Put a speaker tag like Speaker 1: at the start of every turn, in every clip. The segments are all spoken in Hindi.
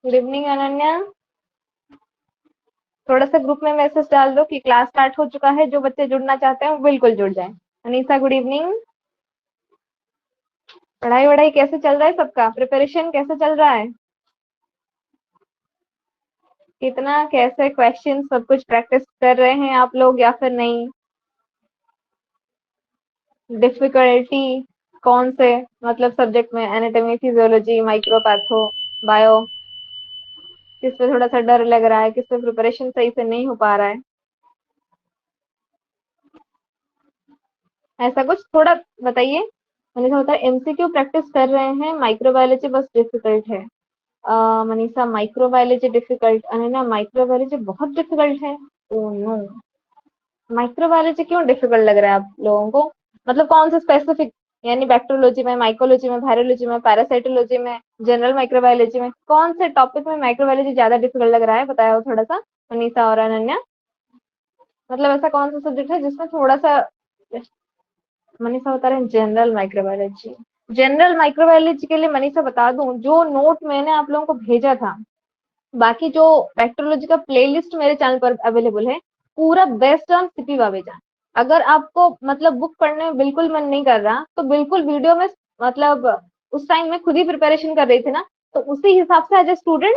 Speaker 1: Good evening Ananya. थोड़ा सा ग्रुप में मैसेज डाल दो कि क्लास स्टार्ट हो चुका है। जो बच्चे जुड़ना चाहते हैं वो बिल्कुल जुड़ जाएं। Anisa good evening. पढ़ाई वढ़ाई कैसे चल रहा है? सबका प्रिपरेशन कैसे चल रहा है? कितना कैसे क्वेश्चन सब कुछ प्रैक्टिस कर रहे हैं आप लोग या फिर नहीं? डिफिकल्टी कौन से मतलब सब्जेक्ट में? एनाटॉमी, फिजियोलॉजी, माइक्रोपैथो, बायो? किस पे थोड़ा सा डर लग रहा है? किस पे प्रिपरेशन सही से नहीं हो पा रहा है? ऐसा कुछ थोड़ा बताइए। मनीषा होता है एमसीक्यू प्रैक्टिस कर रहे हैं, माइक्रोबायोलॉजी बस डिफिकल्ट है। Manisha microbiology difficult, Ananya microbiology बहुत डिफिकल्ट है। ओह नो, माइक्रोबायोलॉजी क्यों डिफिकल्ट लग रहा है आप लोगों को? मतलब कौन सा स्पेसिफिक, यानी बैक्टीरियोलॉजी में, माइकोलॉजी में, वायरोलॉजी में, पैरासाइटोलॉजी में, जनरल माइक्रोबायोलॉजी में, कौन से टॉपिक में माइक्रोबायोलॉजी ज्यादा डिफिकल्ट लग रहा है? बताया हो थोड़ा सा मनीषा और अनन्या। मतलब ऐसा कौन सा सब्जेक्ट है जिसमें थोड़ा सा? मनीषा बता रहे हैं जनरल माइक्रोबायोलॉजी। जनरल माइक्रोबायोलॉजी के लिए मनीषा बता दूं, जो नोट मैंने आप लोगों को भेजा था, बाकी जो बैक्टीरियोलॉजी का प्लेलिस्ट मेरे चैनल पर अवेलेबल है, पूरा बेस्ड ऑन सीपी बावेजा। अगर आपको मतलब बुक पढ़ने में बिल्कुल मन नहीं कर रहा तो बिल्कुल वीडियो में, मतलब उस टाइम में खुद ही प्रिपरेशन कर रही थी ना, तो उसी हिसाब से एज ए स्टूडेंट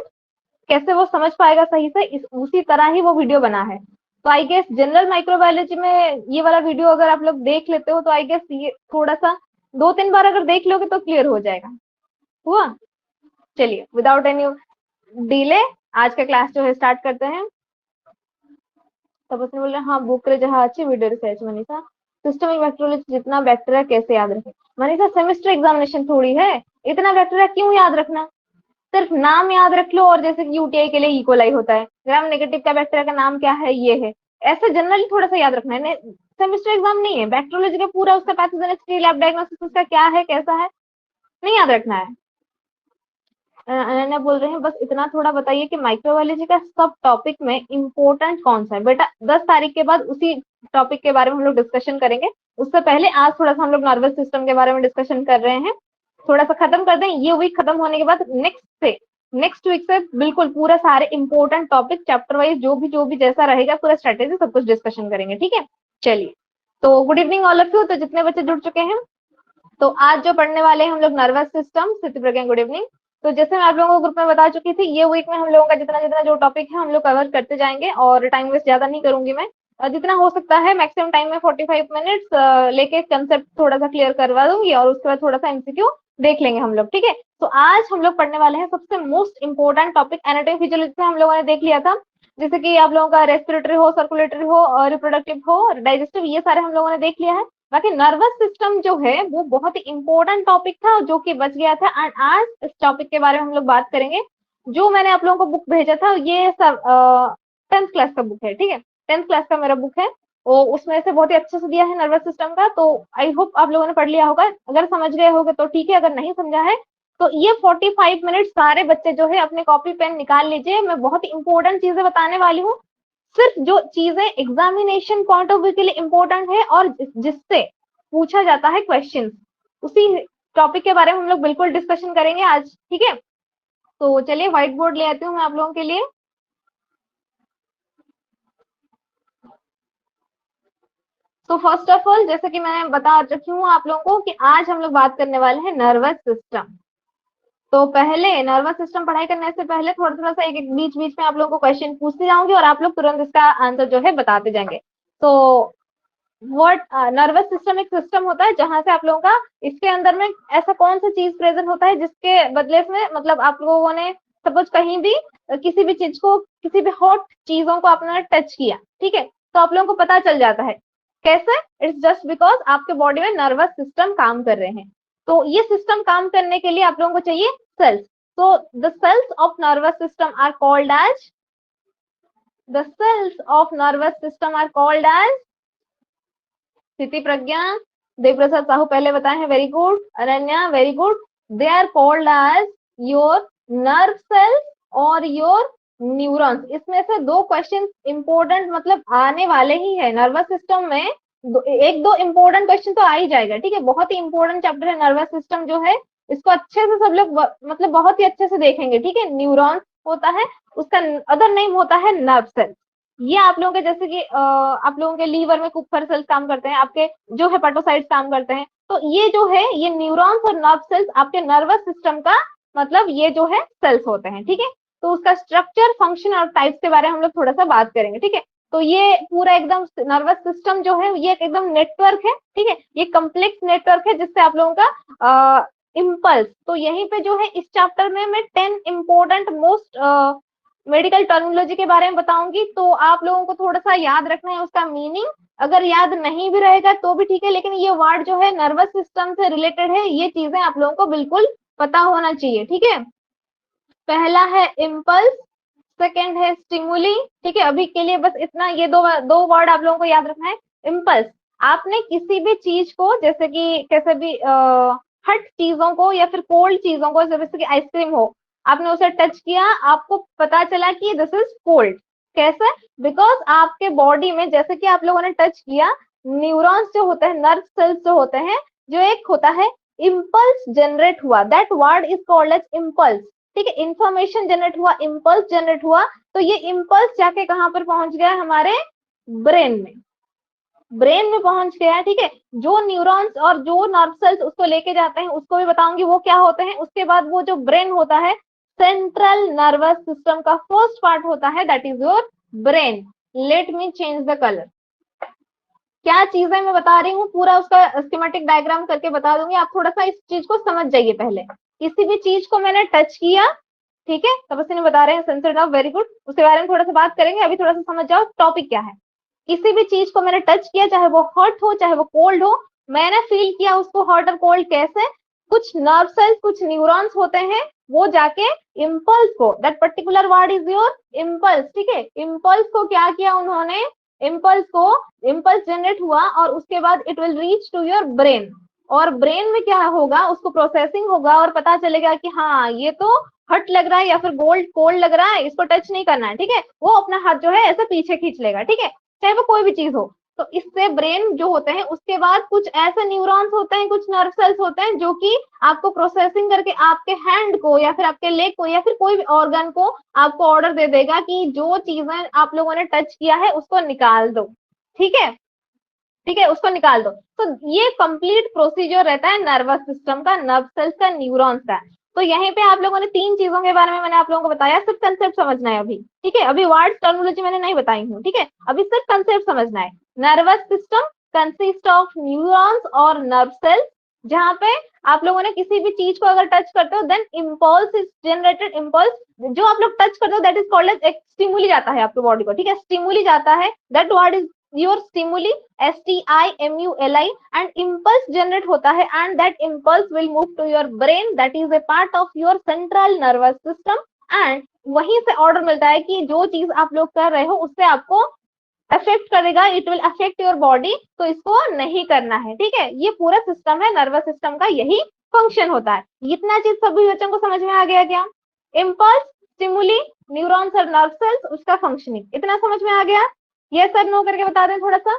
Speaker 1: कैसे वो समझ पाएगा सही से, उसी तरह ही वो वीडियो बना है। तो आई गेस जनरल माइक्रोबायोलॉजी में ये वाला वीडियो अगर आप लोग देख लेते हो तो आई गेस ये थोड़ा सा 2-3 बार अगर देख लोगे तो क्लियर हो जाएगा। हुआ? चलिए विदाउट एनी डिले आज का क्लास जो है स्टार्ट करते हैं। तब उसने बोला हाँ बुक रे जहाँ अच्छी video research. Manisha systemic bacteriology जितना बैक्टीरिया कैसे याद रखें? मनीषा सेमेस्टर एग्जामिनेशन थोड़ी है, इतना बैक्टीरिया क्यों याद रखना? सिर्फ नाम याद रख लो, और जैसे कि यूटीआई के लिए इकोलाई होता है, ग्राम नेगेटिव का बैक्टीरिया का नाम क्या है, ये है। ऐसे जनरली थोड़ा सा याद रखना है। सेमेस्टर एग्जाम नहीं है बैक्टीरियोलॉजी का, पूरा उसका पैथोजेनेसिटी, लैब डायग्नोस्टिस उसका क्या है, कैसा है, नहीं याद रखना है। अनन्या बोल रहे हैं बस इतना थोड़ा बताइए कि माइक्रोबायोलॉजी का सब टॉपिक में इम्पोर्टेंट कौन सा है? बेटा 10 तारीख के बाद उसी टॉपिक के बारे में हम लोग डिस्कशन करेंगे। उससे पहले आज थोड़ा सा हम लोग नर्वस सिस्टम के बारे में डिस्कशन कर रहे हैं। थोड़ा सा खत्म कर दें, ये वीक खत्म होने के बाद नेक्स्ट वीक से बिल्कुल पूरा सारे इंपॉर्टेंट टॉपिक चैप्टर वाइज जो भी जैसा रहेगा पूरा स्ट्रेटेजी सब कुछ डिस्कशन करेंगे। ठीक है, चलिए। तो good evening all of you. तो जितने बच्चे जुड़ चुके हैं, तो आज जो पढ़ने वाले हैं हम लोग नर्वस सिस्टम। स्थिति प्रज्ञा गुड इवनिंग। तो जैसे मैं आप लोगों को ग्रुप में बता चुकी थी, ये वीक में हम लोगों का जितना जितना जो टॉपिक है हम लोग कवर करते जाएंगे, और टाइम वेस्ट ज्यादा नहीं करूंगी मैं। जितना हो सकता है मैक्सिमम टाइम में 45 मिनट्स लेके कंसेप्ट थोड़ा सा क्लियर करवा दूंगी, और उसके बाद थोड़ा सा एमसीक्यू देख लेंगे हम लोग। ठीक है, तो आज हम लोग पढ़ने वाले हैं सबसे most important topic anatomy physiology में। हम लोगों ने देख लिया था, जैसे कि आप लोगों का रेस्पिरेटरी हो, सर्कुलेटरी हो, रिप्रोडक्टिव हो, डाइजेस्टिव, ये सारे हम लोगों ने देख लिया है। बाकी नर्वस सिस्टम जो है वो बहुत ही इंपॉर्टेंट टॉपिक था जो कि बच गया था, एंड आज इस टॉपिक के बारे में हम लोग बात करेंगे। जो मैंने आप लोगों को बुक भेजा था ये सब 10th क्लास का बुक है। ठीक है, 10th क्लास का मेरा बुक है, वो उसमें से बहुत ही अच्छे से दिया है नर्वस सिस्टम का। तो आई होप आप लोगों ने पढ़ लिया होगा, अगर समझ गए होगे तो ठीक है, अगर नहीं समझा है तो ये 45 मिनट सारे बच्चे जो है अपने कॉपी पेन निकाल लीजिए। मैं बहुत ही इंपॉर्टेंट चीजें बताने वाली हूँ, सिर्फ जो चीजें एग्जामिनेशन पॉइंट ऑफ व्यू के लिए इंपॉर्टेंट है और जिससे पूछा जाता है क्वेश्चन, उसी टॉपिक के बारे में हम लोग बिल्कुल डिस्कशन करेंगे आज। ठीक है, तो चलिए व्हाइट बोर्ड ले आती हूँ मैं आप लोगों के लिए। तो फर्स्ट ऑफ ऑल जैसे कि मैं बता रखी हूँ आप लोगों को कि आज हम लोग बात करने वाले हैं नर्वस सिस्टम। तो पहले नर्वस सिस्टम पढ़ाई करने से पहले थोड़ा थोड़ा सा एक एक बीच बीच में आप लोगों को क्वेश्चन पूछते जाऊंगी, और आप लोग तुरंत इसका आंसर जो है बताते जाएंगे। तो वर्ड नर्वस सिस्टम एक सिस्टम होता है जहां से आप लोगों का, इसके अंदर में ऐसा कौन सा चीज प्रेजेंट होता है जिसके बदले में, मतलब आप लोगों ने सपोज कहीं भी किसी भी चीज को, किसी भी हॉट चीजों को आपने टच किया, ठीक है, तो आप लोगों को पता चल जाता है। कैसे? इट्स जस्ट बिकॉज आपके बॉडी में नर्वस सिस्टम काम कर रहे हैं। तो ये सिस्टम काम करने के लिए आप लोगों को चाहिए सेल्स। तो the cells of nervous system are called as, the cells of nervous system are called as, Sthiti Pragya, Devprasad Sahu पहले बताए हैं, very good. Ananya very good. They are called as your nerve cells और योर न्यूरॉन्स। इसमें से दो क्वेश्चन इंपॉर्टेंट मतलब आने वाले ही है नर्वस सिस्टम में। एक दो इंपॉर्टेंट क्वेश्चन तो आ ही जाएगा। ठीक है, बहुत ही इंपॉर्टेंट चैप्टर है नर्वस सिस्टम जो है, इसको अच्छे से सब लोग मतलब बहुत ही अच्छे से देखेंगे। ठीक है, न्यूरॉन्स होता है, उसका अदर नेम होता है नर्व सेल्स। ये आप लोगों के जैसे कि आप लोगों के लीवर में कुपर सेल्स काम करते हैं, आपके जो हेपेटोसाइट्स काम करते हैं, तो ये जो है ये न्यूरॉन्स और नर्व सेल्स आपके नर्वस सिस्टम का मतलब ये जो है सेल्स होते हैं, ठीक है। तो उसका स्ट्रक्चर, फंक्शन और टाइप्स के बारे में हम लोग थोड़ा सा बात करेंगे, ठीक है। तो ये पूरा एकदम नर्वस सिस्टम जो है ये एकदम नेटवर्क है, ठीक है। ये कम्प्लेक्स नेटवर्क है जिससे आप लोगों का इम्पल्स, तो यहीं पे जो है इस चैप्टर में मैं 10 इंपॉर्टेंट मोस्ट मेडिकल टर्मिनोलॉजी के बारे में बताऊंगी, तो आप लोगों को थोड़ा सा याद रखना है उसका मीनिंग। अगर याद नहीं भी रहेगा तो भी ठीक है, लेकिन ये वर्ड जो है नर्वस सिस्टम से रिलेटेड है, ये चीजें आप लोगों को बिल्कुल पता होना चाहिए, ठीक है। पहला है इम्पल्स, सेकेंड है स्टिमुली, ठीक है। अभी के लिए बस इतना, ये दो वर्ड आप लोगों को याद रखना है। इम्पल्स, आपने किसी भी चीज को जैसे कि कैसे भी हट चीजों को या फिर कोल्ड चीजों को, जैसे कि आइसक्रीम हो, आपने उसे टच किया, आपको पता चला कि दिस इज कोल्ड। कैसे? बिकॉज आपके बॉडी में जैसे कि आप लोगों ने टच किया, न्यूरॉन्स जो होते हैं, नर्व सेल्स जो होते हैं, जो एक होता है इम्पल्स जनरेट हुआ, that word is called as impulse, ठीक है। इंफॉर्मेशन जनरेट हुआ, इम्पल्स जनरेट हुआ, तो ये इम्पल्स जाके कहां पर पहुंच गया? हमारे ब्रेन में, ब्रेन में पहुंच गया, ठीक है। जो न्यूरॉन्स और जो नर्व सेल्स उसको लेके जाते हैं उसको भी बताऊंगी वो क्या होते हैं। उसके बाद वो जो ब्रेन होता है, सेंट्रल नर्वस सिस्टम का फर्स्ट पार्ट होता है, that is your brain. Late me change the colour. क्या चीजें मैं बता रही हूँ पूरा उसका स्कीमेटिक डायग्राम करके बता दूंगी, आप थोड़ा सा इस चीज को समझ जाइए। पहले किसी भी चीज को मैंने टच किया, ठीक है, तपस्वी ने बता रहे हैं सेंसर नर्व, वेरी गुड, उसके बारे में थोड़ा सा बात करेंगे। अभी थोड़ा सा समझ जाओ टॉपिक क्या है। किसी भी चीज को मैंने टच किया, चाहे वो हॉट हो चाहे वो कोल्ड हो, मैंने फील किया उसको हॉट और कोल्ड कैसे? कुछ नर्व सेल्स, कुछ न्यूरॉन्स होते हैं, वो जाके इम्पल्स को, that particular word is your impulse, ठीक है। इम्पल्स को क्या किया उन्होंने? इम्पल्स को, इम्पल्स जनरेट हुआ और उसके बाद it will reach to your brain, और ब्रेन में क्या होगा? उसको प्रोसेसिंग होगा और पता चलेगा कि हाँ ये तो हट लग रहा है या फिर गोल्ड कोल्ड लग रहा है, इसको टच नहीं करना है, ठीक है। वो अपना हाथ जो है ऐसे पीछे खींच लेगा, ठीक है, चाहे वो कोई भी चीज हो। तो इससे ब्रेन जो होते हैं, उसके बाद कुछ ऐसे न्यूरॉन्स होते हैं, कुछ नर्व सेल्स होते हैं जो कि आपको प्रोसेसिंग करके आपके हैंड को या फिर आपके लेग को या फिर कोई भी ऑर्गन को आपको ऑर्डर दे देगा कि जो चीजें आप लोगों ने टच किया है उसको निकाल दो, ठीक है, ठीक है, उसको निकाल दो। तो ये कंप्लीट प्रोसीजर रहता है नर्वस सिस्टम का, नर्व सेल्स का, न्यूरॉन्स का। तो यहीं पे आप लोगों ने 3 चीजों के बारे में मैंने आप लोगों को बताया, सिर्फ कंसेप्ट समझना है अभी, ठीक है। अभी वर्ड टर्मिनोलॉजी मैंने नहीं बताई हूँ, ठीक है, अभी सिर्फ कंसेप्ट समझना है। Nervous system consist of neurons और नर्व सेल्स, जहां पे आप लोगों ने किसी भी चीज को अगर टच करते हो, then impulse is generated. Impulse जो आप लोग टच करते हो, दैट इज कॉल्ड एज एक स्टिमुली जाता है आपके बॉडी को, ठीक है, स्टिमुली जाता है, that word is your stimuli, STIMULI, and impulse generate होता है, and that impulse will move to your brain, that is a part of your central nervous system, and वहीं से ऑर्डर मिलता है कि जो चीज आप लोग कर रहे हो उससे आपको अफेक्ट करेगा, it will affect your body, तो इसको नहीं करना है, ठीक है। ये पूरा सिस्टम है नर्वस सिस्टम का, यही फंक्शन होता है। इतना चीज सभी बच्चों को समझ में आ गया क्या? इम्पल्स, स्टिमुली, न्यूरॉन्स और नर्व सेल्स, उसका फंक्शनिंग, इतना समझ में आ गया? यस सर नो करके बता दें थोड़ा सा।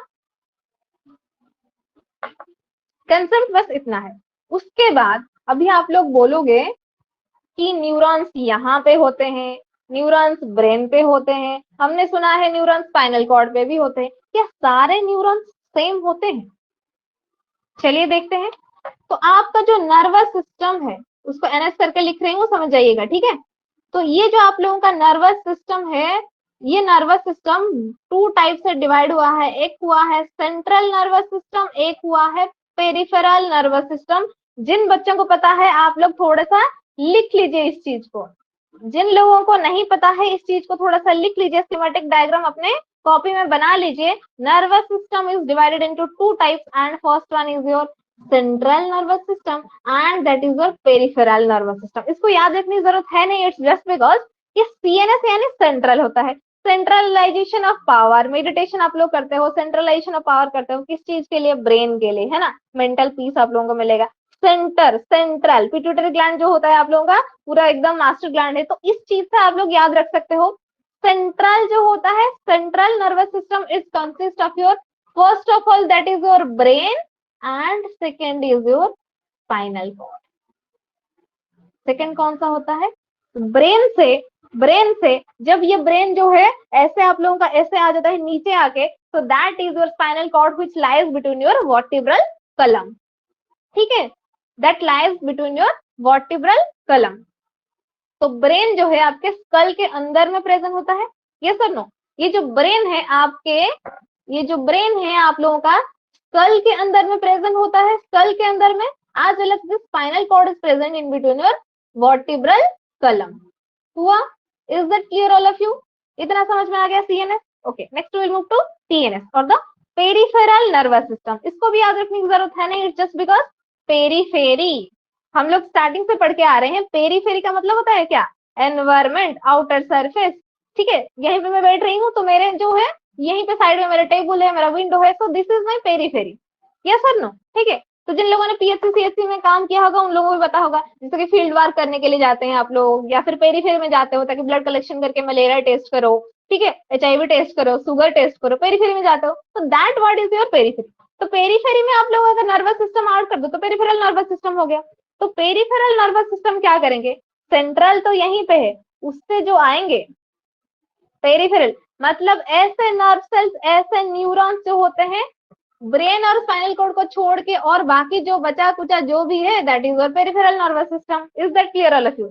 Speaker 1: कंसेप्ट बस इतना है। उसके बाद अभी आप लोग बोलोगे कि न्यूरॉन्स यहाँ पे होते हैं, न्यूरॉन्स ब्रेन पे होते हैं, हमने सुना है न्यूरॉन्स स्पाइनल कॉर्ड पे भी होते हैं। क्या सारे न्यूरॉन्स सेम होते हैं? चलिए देखते हैं। तो आपका जो नर्वस सिस्टम है उसको NS करके लिख रही हूँ, समझ जाइएगा, ठीक है। तो ये जो आप लोगों का नर्वस सिस्टम है, ये नर्वस सिस्टम 2 टाइप से डिवाइड हुआ है। एक हुआ है सेंट्रल नर्वस सिस्टम, एक हुआ है पेरिफेरल नर्वस सिस्टम। जिन बच्चों को पता है आप लोग थोड़ा सा लिख लीजिए इस चीज को, जिन लोगों को नहीं पता है इस चीज को थोड़ा सा लिख लीजिए, स्कीमेटिक डायग्राम अपने कॉपी में बना लीजिए। Nervous system is divided into 2 types, and first one is your central nervous system and that is your peripheral nervous system. इसको याद रखने की जरूरत है नहीं, इट्स जस्ट बिकॉज ये CNS यानी सेंट्रल होता है। सेंट्रलाइजेशन ऑफ पावर, मेडिटेशन आप लोग करते हो, सेंट्रलाइजेशन ऑफ पावर करते हो, किस चीज के लिए? ब्रेन के लिए, है ना, मेंटल पीस आप लोगों को मिलेगा। सेंटर, सेंट्रल, पिट्यूटरी ग्लैंड जो होता है आप लोगों का पूरा एकदम मास्टर ग्लैंड है, तो इस चीज से आप लोग याद रख सकते हो। सेंट्रल जो होता है, central nervous system is consist of your, first of all that is your brain, and second is your spinal cord. Second कौन सा होता है? ब्रेन से ब्रेन से जब ये ब्रेन जो है ऐसे आप लोगों का ऐसे आ जाता है नीचे आके, so that is your spinal cord which lies between your vertebral column. ठीक है, that lies between your vertebral column. तो ब्रेन जो है आपके स्कल के अंदर में प्रेजेंट होता है, यस और नो? ये जो ब्रेन है आपके, ये जो ब्रेन है आप लोगों का स्कल के अंदर में प्रेजेंट होता है, स्कल के अंदर में, as well as the spinal cord is present in between your vertebral column. हुआ? Is that clear all of you? इतना समझ में आ गया CNS? Okay, next we will move to TNS or the peripheral nervous system. इसको भी याद रखने की जरूरत है नहीं, it's just because पेरीफेरी, हम लोग स्टार्टिंग से पढ़ के आ रहे हैं, पेरीफेरी का मतलब होता है क्या? एनवायरमेंट, आउटर सरफेस, ठीक है, यहीं पे मैं बैठ रही हूँ तो मेरे जो है यहीं पे साइड में मेरा टेबल है, मेरा विंडो है, so this is my periphery, yes और नो? ठीक है, तो जिन लोगों ने पीएचसी सीएचसी में काम किया होगा उन लोगों को भी पता होगा, जैसे कि फील्ड वर्क करने के लिए जाते हैं आप लोग, या फिर पेरीफेरी में जाते हो ताकि ब्लड कलेक्शन करके मलेरिया टेस्ट करो, ठीक है, एचआईवी टेस्ट करो, शुगर टेस्ट करो, पेरीफेरी में जाते हो, तो that word is your periphery. तो पेरीफेरी में आप लोगों का नर्वस सिस्टम आउट कर दो तो पेरिफेरल नर्वस सिस्टम हो गया. तो पेरिफेरल नर्वस सिस्टम क्या करेंगे? सेंट्रल तो यहीं पे है, उससे जो आएंगे पेरिफेरल मतलब ऐसे नर्व सेल्स, ऐसे न्यूरॉन्स जो होते हैं ब्रेन और स्पाइनल कोड को छोड़ के, और बाकी जो बचा कुचा जो भी है that is your peripheral nervous system. Is that clear all of you?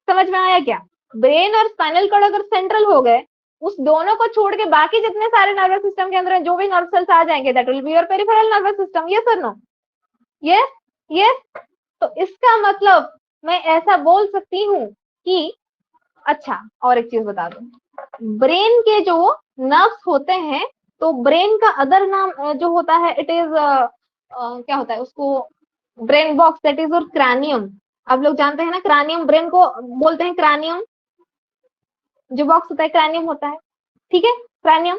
Speaker 1: समझ में आया क्या? ब्रेन और स्पाइनल कोड अगर सेंट्रल हो गए, उस दोनों को छोड़ के बाकी जितने सारे नर्वस सिस्टम के अंदर जो भी नर्व सेल्स आ जाएंगे that will be your peripheral nervous system. Yes और नो? Yes yes. तो इसका मतलब मैं ऐसा बोल सकती हूँ कि, अच्छा और एक चीज बता दो, ब्रेन के जो नर्व्स होते हैं, तो ब्रेन का अदर नाम जो होता है इट इज क्या होता है उसको, ब्रेन बॉक्स, दैट इज और क्रैनियम. आप लोग जानते हैं ना क्रैनियम, ब्रेन को बोलते हैं क्रैनियम, जो बॉक्स होता है क्रैनियम होता है, ठीक है, क्रैनियम.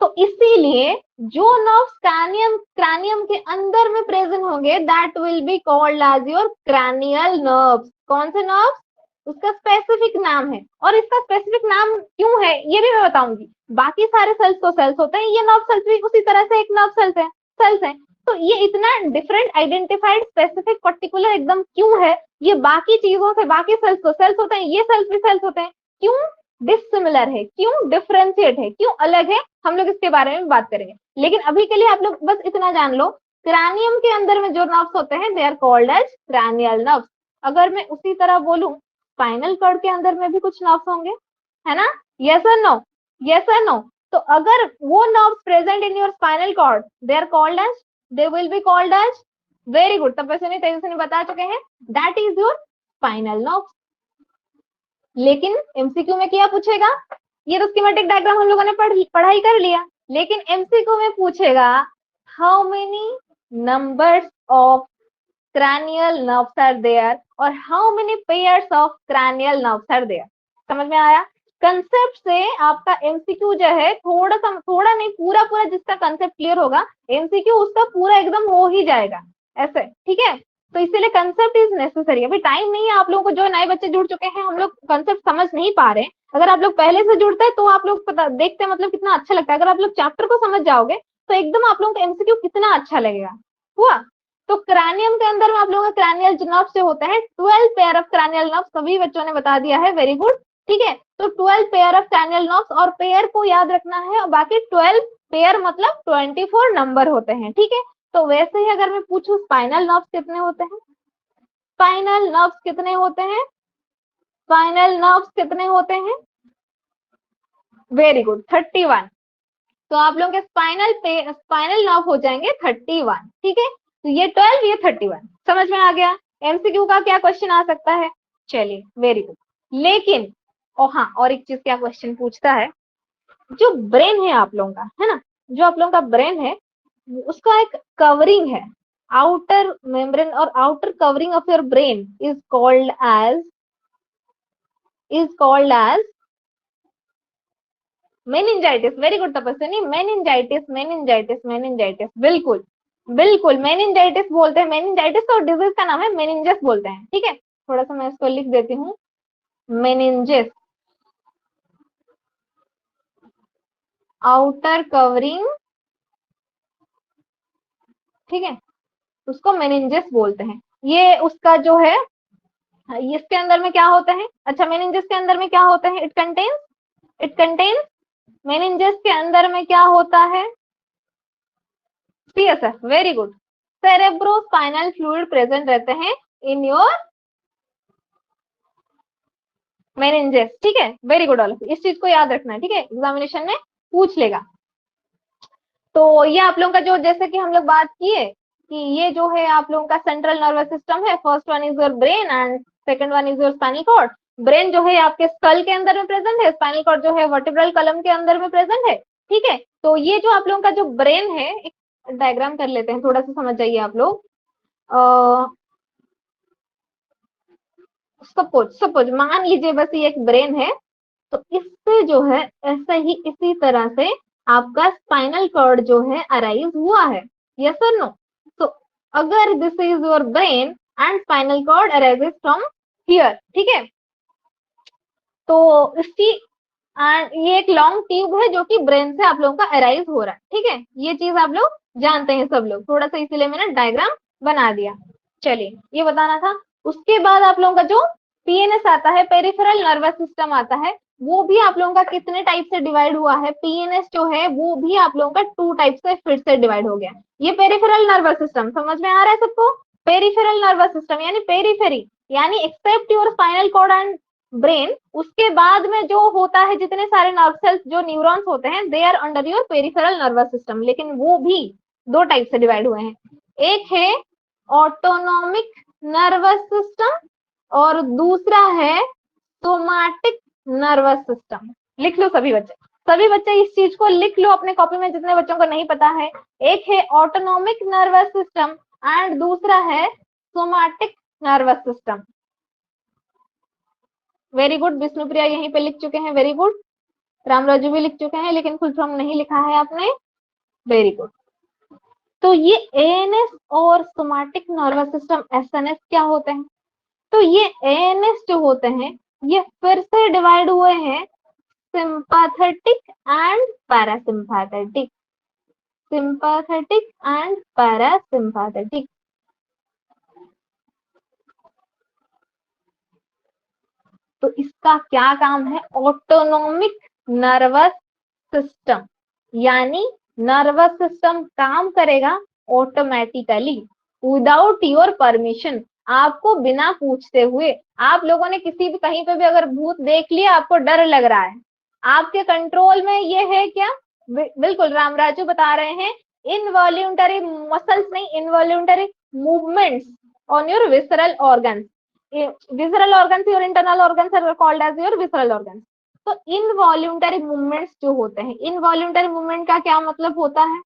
Speaker 1: तो इसीलिए जो नर्व्स क्रैनियम क्रैनियम के अंदर में प्रेजेंट होंगे that will be called as your cranial nerves. कौन से नर्व्स? उसका स्पेसिफिक नाम है, और इसका स्पेसिफिक नाम क्यों है ये भी मैं बताऊंगी. बाकी सारे सेल्स तो सेल्स होते हैं, ये नर्व सेल्स भी उसी तरह से एक नर्व सेल्स है, सेल्स है. तो ये इतना डिफरेंट आइडेंटिफाइड स्पेसिफिक पर्टिकुलर एकदम क्यों है? ये बाकी चीजों से, बाकी सेल्स तो सेल्स होते हैं, ये सेल्स भी सेल्स होते हैं, क्यों डिसिमिलर है, क्यों डिफरेंशिएट है, क्यों अलग है, हम लोग इसके बारे में बात करेंगे. लेकिन अभी के लिए आप लोग बस इतना जान लो, क्रैनियम के अंदर में जो नर्व्स होते हैं they are called as cranial nerves. अगर मैं उसी तरह बोलूं स्पाइनल कॉर्ड के अंदर में भी कुछ नर्व्स होंगे, है ना? यस और नो? यस और नो? तो अगर वो nerves present in your spinal cord they are called as, they will be called as, very good, Tapaswini Tejaswini बता चुके हैं, that is your spinal nerves. लेकिन एमसीक्यू में क्या पूछेगा? ये तो स्कीमेटिक डायग्राम हम लोगों ने पढ़ाई कर लिया, लेकिन एमसीक्यू में पूछेगा how many numbers of cranial nerves are there और how many pairs of cranial nerves are there. समझ में आया? कंसेप्ट से आपका एमसीक्यू जो है थोड़ा सा, थोड़ा नहीं पूरा पूरा, जिसका कंसेप्ट क्लियर होगा एमसीक्यू उसका पूरा एकदम हो ही जाएगा ऐसे, ठीक है? तो इसीलिए कंसेप्ट इज नेसेसरी. अभी टाइम नहीं है आप लोगों को, जो नए बच्चे जुड़ चुके हैं, हम लोग कंसेप्ट समझ नहीं पा रहे हैं. अगर आप लोग पहले से जुड़ते हैं तो आप लोग पता देखते हैं मतलब कितना अच्छा लगता है. अगर आप लोग चैप्टर को समझ जाओगे तो एकदम आप लोगों को एमसीक्यू कितना अच्छा लगेगा. हुआ? तो क्रैनियम के अंदर में आप लोगों का क्रैनियल नर्व्स जो होते हैं 12 पेयर ऑफ क्रैनियल नर्व्स, सभी बच्चों ने बता दिया है, वेरी गुड, ठीक है. तो 12 पेयर ऑफ क्रैनियल नर्व्स, और पेयर को याद रखना है, और बाकी 12 पेयर मतलब 24 नंबर होते हैं, ठीक है. तो वैसे ही अगर मैं पूछूं स्पाइनल नर्व्स कितने होते हैं, स्पाइनल नर्व्स कितने होते हैं, स्पाइनल नर्व्स कितने होते हैं, वेरी गुड 31. तो आप लोगों के स्पाइनल नर्व हो जाएंगे 31, ठीक है. तो ये 12, ये 31, समझ में आ गया? एमसीक्यू का क्या क्वेश्चन आ सकता है? चलिए वेरी गुड. लेकिन हाँ, और एक चीज क्या क्वेश्चन पूछता है, जो ब्रेन है आप लोगों का, है ना, जो आप लोगों का ब्रेन है उसका एक कवरिंग है, आउटर मेम्ब्रेन और outer covering of your brain is called as meningitis. Very good Tapaswini, meningitis meningitis meningitis, बिल्कुल बिल्कुल मेनिंजाइटिस बोलते हैं. मेनिंजाइटिस तो डिजीज का नाम है, मेनिंजस बोलते हैं, ठीक है. थोड़ा सा मैं इसको लिख देती हूँ, मेनिंजस, आउटर कवरिंग, ठीक है, उसको मेनिंजस बोलते हैं. ये उसका जो है इसके अंदर में क्या होता है? अच्छा, मेनिंजेस के अंदर में क्या होता है? इट कंटेन्स मेनिंजेस के अंदर में क्या होता है? CSF, very good. Cerebrospinal fluid present रहते हैं इन योर मेनिंजेस, ठीक है, वेरी गुड ऑल। इस चीज को याद रखना है, ठीक है, एग्जामिनेशन में पूछ लेगा। तो ये आप लोगों का जो, जैसे कि हम लोग बात किए कि ये जो है आप लोगों का सेंट्रल नर्वस सिस्टम है, first one is your brain and second one is your spinal cord. Brain जो है आपके स्कल के अंदर में प्रेजेंट है, स्पाइनल कॉर्ड जो है वर्टिब्रल कलम के अंदर में प्रेजेंट है, ठीक है। तो ये जो आप लोगों का जो ब्रेन है, एक डायग्राम कर लेते हैं, थोड़ा सा समझ जाइए आप लोग। सपोज सपोज मान लीजिए बस ये एक ब्रेन है, तो इससे जो है ऐसे ही इसी तरह से आपका स्पाइनल कॉर्ड जो है अराइज हुआ है, यस और नो? तो अगर this is your brain and spinal cord arises from here, ठीक है, तो इसकी ये एक लॉन्ग ट्यूब है जो कि ब्रेन से आप लोगों का अराइज हो रहा है, ठीक है। ये चीज आप लोग जानते हैं सब लोग, थोड़ा सा इसीलिए मैंने डायग्राम बना दिया। चलिए, ये बताना था। उसके बाद आप लोगों का जो पीएनएस आता है, पेरिफेरल नर्वस सिस्टम आता है, वो भी आप लोगों का कितने टाइप से डिवाइड हुआ है? पीएनएस जो है वो भी आप लोगों का 2 टाइप से फिर से डिवाइड हो गया। ये पेरिफेरल नर्वस सिस्टम समझ में आ रहा है सबको? पेरिफेरल नर्वस सिस्टम यानी पेरीफेरी, यानी except your spinal cord and brain, उसके बाद में जो होता है जितने सारे नर्व सेल्स जो न्यूरॉन्स होते हैं, they are under your peripheral nervous system. लेकिन वो भी 2 टाइप से डिवाइड हुए हैं, एक है ऑटोनॉमिक नर्वस सिस्टम और दूसरा है सोमैटिक नर्वस सिस्टम। लिख लो सभी बच्चे, सभी बच्चे इस चीज को लिख लो अपने कॉपी में, जितने बच्चों को नहीं पता है। एक है ऑटोनॉमिक नर्वस सिस्टम एंड दूसरा है somatic nervous system. Very good, Vishnupriya यहीं पे लिख चुके हैं, वेरी गुड। रामराजू भी लिख चुके हैं, लेकिन फुल फॉर्म नहीं लिखा है आपने, वेरी गुड। तो ये एएनएस और सोमैटिक नर्वस सिस्टम एसएनएस क्या होते हैं? तो ये एएनएस जो होते हैं ये फिर से डिवाइड हुए हैं sympathetic and parasympathetic, sympathetic and parasympathetic. तो इसका क्या काम है? ऑटोनॉमिक नर्वस सिस्टम, यानी नर्वस सिस्टम काम करेगा ऑटोमेटिकली विदाउट योर परमिशन, आपको बिना पूछते हुए। आप लोगों ने किसी भी कहीं पे भी अगर भूत देख लिया, आपको डर लग रहा है, आपके कंट्रोल में ये है क्या? बिल्कुल, रामराजू बता रहे हैं इनवॉल्यूंटरी मसल्स नहीं, involuntary movements on your visceral organs. Visceral organs your internal organs are called as your visceral organs. तो इनवॉल्यूंटरी मूवमेंट्स जो होते हैं, इनवॉल्यूंटरी मूवमेंट का क्या मतलब होता है?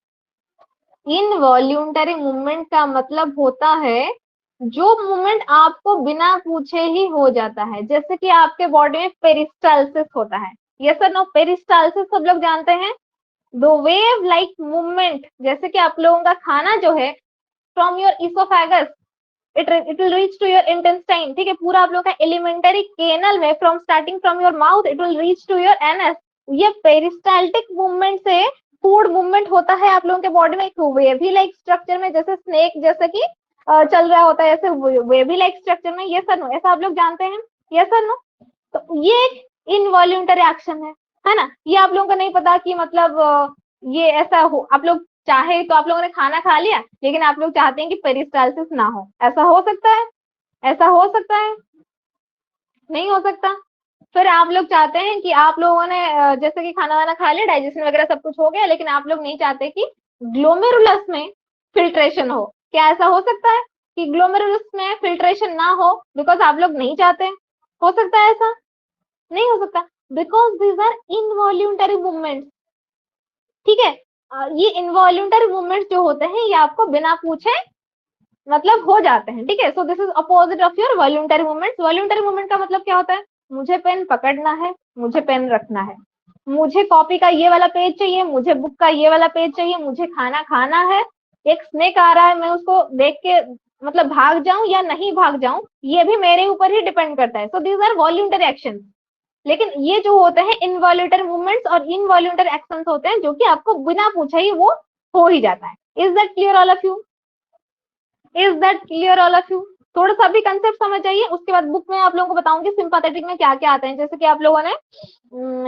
Speaker 1: इनवॉल्यूंटरी मूवमेंट का मतलब होता है जो मूवमेंट आपको बिना पूछे ही हो जाता है, जैसे कि आपके बॉडी में पेरिस्टाल्सिस होता है, यस और नो? पेरिस्टाल्सिस सब लोग जानते हैं, द वेव लाइक मूवमेंट, जैसे कि आप लोगों का खाना जो है from your oesophagus it will reach to your intestine, ठीक है, पूरा आप लोग का एलिमेंटरी केनल में from starting from your mouth it will reach to your anus. ये पेरिस्टाल्टिक मूवमेंट से फूड मूवमेंट होता है आप लोगों के बॉडी में एक वेवी लाइक स्ट्रक्चर में, जैसे स्नेक जैसे कि चल रहा होता है, ऐसे वेवी लाइक स्ट्रक्चर में, ये सर नो, ऐसा आप लोग जानते हैं, ये सर नो? तो ये एक इनवॉल्यूंटरी एक्शन है ना? ये आप लोगों को नहीं पता कि मतलब ये ऐसा हो, आप लोग चाहे तो आप लोगों ने खाना खा लिया, लेकिन आप लोग चाहते हैं कि पेरिस्टाल्सिस ना हो, ऐसा हो सकता है? ऐसा हो सकता है? नहीं हो सकता। फिर आप लोग चाहते हैं कि आप लोगों ने जैसे कि खाना वाना खा लिया, डाइजेशन वगैरह सब कुछ हो गया, लेकिन आप लोग नहीं चाहते कि ग्लोमेरुलस में फिल्ट्रेशन हो। क्या ऐसा हो सकता है कि ग्लोमेरुलस में फिल्ट्रेशन ना हो बिकॉज आप लोग नहीं चाहते? हो सकता है ऐसा? नहीं हो सकता, because these are involuntary movements, ठीक है। ये इनवॉल्यूंटरी मूवमेंट्स जो होते हैं ये आपको बिना पूछे मतलब हो जाते हैं, ठीक है। So this is opposite of your voluntary movements. Voluntary movement का मतलब क्या होता है? मुझे पेन पकड़ना है, मुझे पेन रखना है, मुझे कॉपी का ये वाला पेज चाहिए, मुझे बुक का ये वाला पेज चाहिए, मुझे खाना खाना है, एक स्नेक आ रहा है मैं उसको देख के मतलब भाग जाऊं या नहीं भाग जाऊं, ये भी मेरे ऊपर ही डिपेंड करता है। So these are voluntary action. लेकिन ये जो होते हैं इनवॉल्यूंटरी मूवमेंट्स और इनवॉल्यूंटरी एक्शंस होते हैं जो कि आपको बिना पूछे ही वो हो ही जाता है। Is that clear all of you? Is that clear all of you? थोड़ा सा भी कंसेप्ट समझ जाइए, उसके बाद बुक में आप लोगों को बताऊंगी सिंपैथेटिक में क्या क्या आते हैं। जैसे कि आप लोगों ने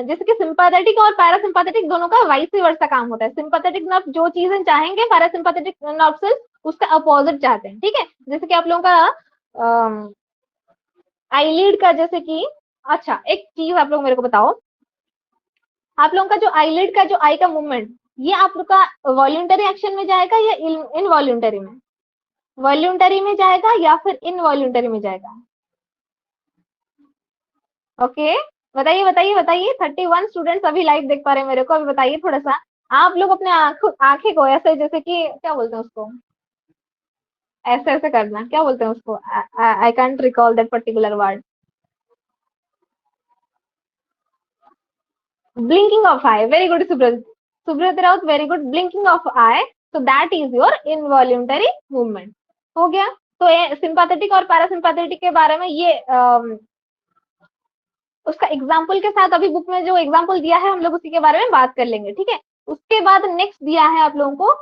Speaker 1: जैसे कि सिंपैथेटिक और पैरासिम्पैथेटिक दोनों का वाइस वर्सा काम होता है। सिंपैथेटिक नर्व जो चीजें चाहेंगे, पैरासिम्पैथेटिक नर्व सेल्स उसका अपोजिट चाहते हैं, ठीक है। जैसे कि आप लोगों का आईलिड का, जैसे कि अच्छा एक चीज आप लोग मेरे को बताओ, आप लोगों का जो आईलिड का जो आई का मूवमेंट, ये आप लोग का वॉल्यूंटरी एक्शन में जाएगा या इनवॉल्यूंटरी में? वॉल्यूंटरी में जाएगा या फिर इनवॉल्यूंटरी में जाएगा? ओके, बताइए बताइए बताइए। 31 स्टूडेंट्स अभी लाइव देख पा रहे हैं मेरे को, अभी बताइए थोड़ा सा। आप लोग अपने आंखें को ऐसे, जैसे कि क्या बोलते हैं उसको, ऐसे ऐसे करना, क्या बोलते हैं उसको, I can't recall that particular word. Blinking of eye, very good Subrat, Subrat Raut, very good. Blinking of eye, so that is your involuntary movement। हो गया। तो सिंपैथेटिक और पैरासिम्पैथेटिक के बारे में ये उसका एग्जाम्पल के साथ अभी बुक में जो एग्जाम्पल दिया है हम लोग उसी के बारे में बात कर लेंगे, ठीक है। उसके बाद नेक्स्ट दिया है आप लोगों को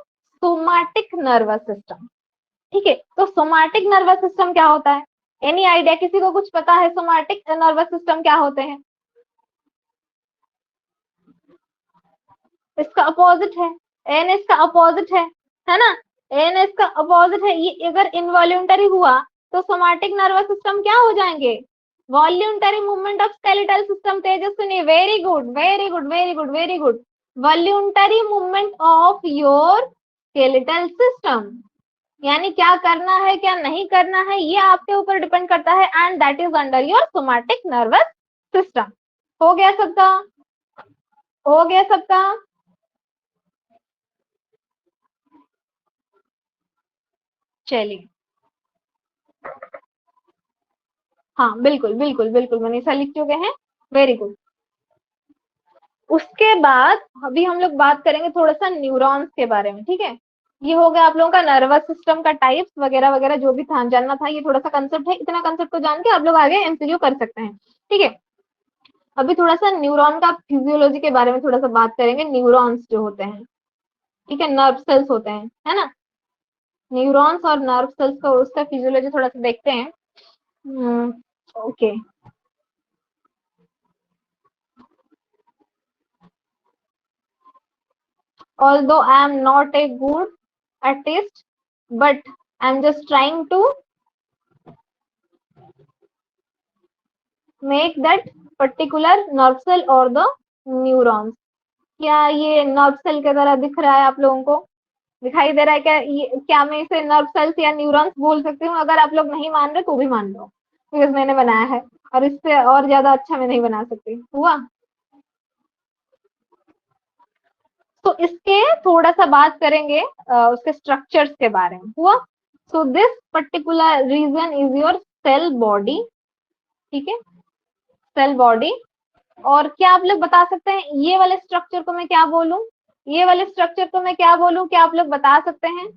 Speaker 1: सोमैटिक नर्वस सिस्टम, ठीक है। तो सोमैटिक नर्वस सिस्टम क्या होता है? एनी आइडिया, किसी को कुछ पता है सोमैटिक नर्वस सिस्टम क्या होते हैं? इसका अपोजिट है, एन इसका अपोजिट है ना। एन इसका अपोजिट है। ये अगर इनवॉल्यूंटरी हुआ तो सोमैटिक नर्वस सिस्टम क्या हो जाएंगे? Voluntary movement of skeletal system. Tejaswini, very good very good very good very good. Voluntary movement of your skeletal system, यानी क्या करना है क्या नहीं करना है ये आपके ऊपर डिपेंड करता है, and that is under your somatic nervous system. हो गया सबका? हो गया सबका? चलिए, हाँ बिल्कुल बिल्कुल बिल्कुल मनीषा लिख चुके हैं, वेरी गुड। उसके बाद अभी हम लोग बात करेंगे थोड़ा सा न्यूरॉन्स के बारे में, ठीक है। ये हो गया आप लोगों का नर्वस सिस्टम का टाइप्स वगैरह वगैरह जो भी था जानना था, ये थोड़ा सा कंसेप्ट है। इतना कंसेप्ट को जान के आप लोग आगे एमसीक्यू कर सकते हैं, ठीक है। अभी थोड़ा सा न्यूरॉन का फिजियोलॉजी के बारे में थोड़ा सा बात करेंगे। न्यूरॉन्स जो होते हैं, ठीक है, नर्व सेल्स होते हैं, है ना। न्यूरॉन्स और नर्व सेल्स का उसका फिजियोलॉजी थोड़ा सा देखते हैं। Okay, although I am not a good artist, but I'm just trying to make that particular nerve cell or the neurons। क्या ये नर्व सेल की तरह दिख रहा है आप लोगों को? दिखाई दे रहा है क्या? ये क्या मैं इसे नर्व सेल्स या न्यूरॉन्स बोल सकती हूँ? अगर आप लोग नहीं मान रहे तो भी मान लो, बिकॉज मैंने बनाया है और इससे और ज्यादा अच्छा मैं नहीं बना सकती। हुआ? तो इसके थोड़ा सा बात करेंगे उसके स्ट्रक्चर्स के बारे में। हुआ? So this particular region is your cell body, ठीक है, सेल बॉडी। और क्या आप लोग बता सकते हैं ये वाले स्ट्रक्चर को मैं क्या बोलूं? ये वाले स्ट्रक्चर को मैं क्या बोलूं? क्या आप लोग बता सकते हैं?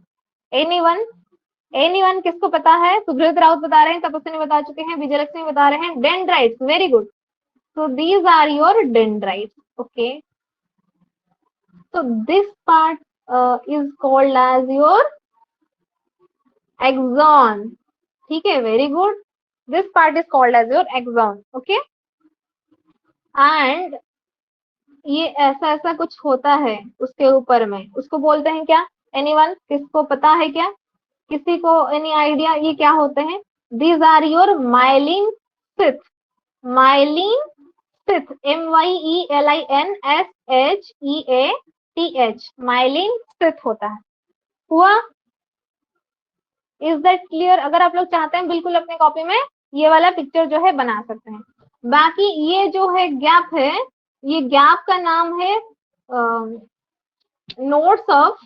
Speaker 1: एनीवन? एनीवन किसको पता है? सुब्रत राउत बता रहे हैं, तपस्विनी बता चुके हैं, विजयलक्ष्मी बता रहे हैं। Dendrites, very good. So these are your dendrites, okay. So this part is called as your axon, ठीक है, very good. This part is called as your axon, okay. And ये ऐसा ऐसा कुछ होता है उसके ऊपर में, उसको बोलते हैं क्या? एनीवन, किसको पता है क्या? किसी को एनी आइडिया ये क्या होते हैं? These are your myelin sheath, myelin sheath, MYELINSHEATH, myelin sheath होता है। हुआ? Is that clear? अगर आप लोग चाहते हैं बिल्कुल अपने कॉपी में ये वाला पिक्चर जो है बना सकते हैं। बाकी ये जो है गैप है, ये गैप का नाम है notes of,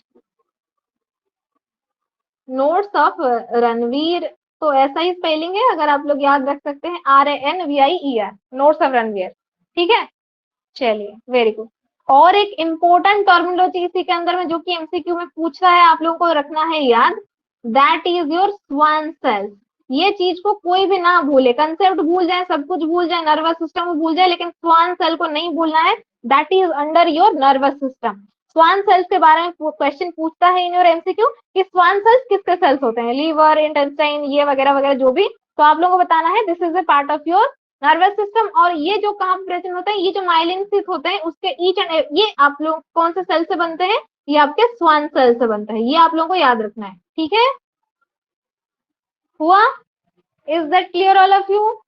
Speaker 1: notes of Ranveer. तो ऐसा ही स्पेलिंग है, अगर आप लोग याद रख सकते हैं, RANVIER, नोट्स ऑफ रणवीर, ठीक है। चलिए, वेरी गुड। और एक इंपॉर्टेंट टर्मिनोलॉजी इसी के अंदर में जो कि एमसीक्यू में पूछा है, आप लोगों को रखना है याद, that is your Schwann cells. ये चीज को कोई भी ना भूले, कंसेप्ट भूल जाए, सब कुछ भूल जाए, नर्वस सिस्टम को भूल जाए, लेकिन स्वान सेल को नहीं भूलना है। That is under your nervous system. Schwann cells के बारे में क्वेश्चन पूछता है इन योर एमसीक्यू कि स्वान सेल्स किसके सेल्स होते हैं, लीवर, इंटेस्टाइन, ये वगैरह वगैरह जो भी, तो आप लोगों को बताना है this is a part of your nervous system. और ये जो कहाँ प्रेजेंट होते हैं, ये जो माइलिन शीथ होते हैं उसके ईच एंड ये आप लोग कौन से सेल से बनते हैं, ये आपके स्वान सेल से बनते हैं, ये आप लोगों को याद रखना है, ठीक है। हुआ? Is that clear all of you?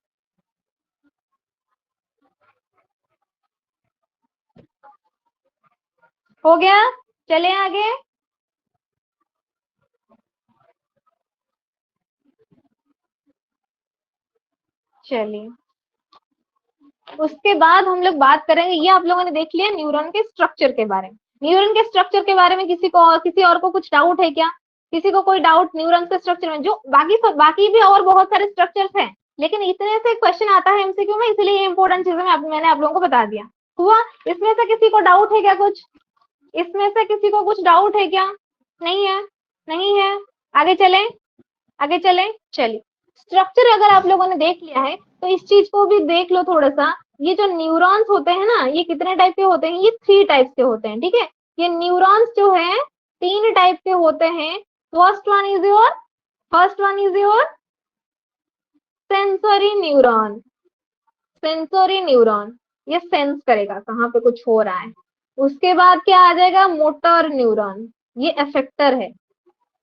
Speaker 1: हो गया? चले आगे। चलिए, उसके बाद हम लोग बात करेंगे, ये आप लोगों ने देख लिया न्यूरॉन के स्ट्रक्चर के बारे में। न्यूरॉन के स्ट्रक्चर के बारे में किसी और को कुछ डाउट है क्या? किसी को कोई डाउट न्यूरॉन के स्ट्रक्चर में? जो बाकी भी और बहुत सारे स्ट्रक्चर्स हैं, लेकिन इतने से क्वेश्चन आता है एमसीक्यू में, इसलिए ये इंपॉर्टेंट चीजें मैंने आप लोगों को बता दिया। हुआ? इसमें से किसी को डाउट है क्या कुछ? इसमें से किसी को कुछ डाउट है क्या? नहीं है? नहीं है? आगे चलें? आगे चलें? चलिए, स्ट्रक्चर अगर आप लोगों ने देख लिया है तो इस चीज को भी देख लो थोड़ा सा। ये जो न्यूरॉन्स होते हैं ना, ये कितने टाइप के होते हैं? ये 3 टाइप के होते हैं, ठीक है। ये न्यूरॉन्स जो है 3 टाइप के होते हैं। First one is your sensory neuron. Sensory neuron, ये सेंस करेगा कहाँ पे कुछ हो रहा है। उसके बाद क्या आ जाएगा? मोटर न्यूरॉन, ये अफेक्टर है।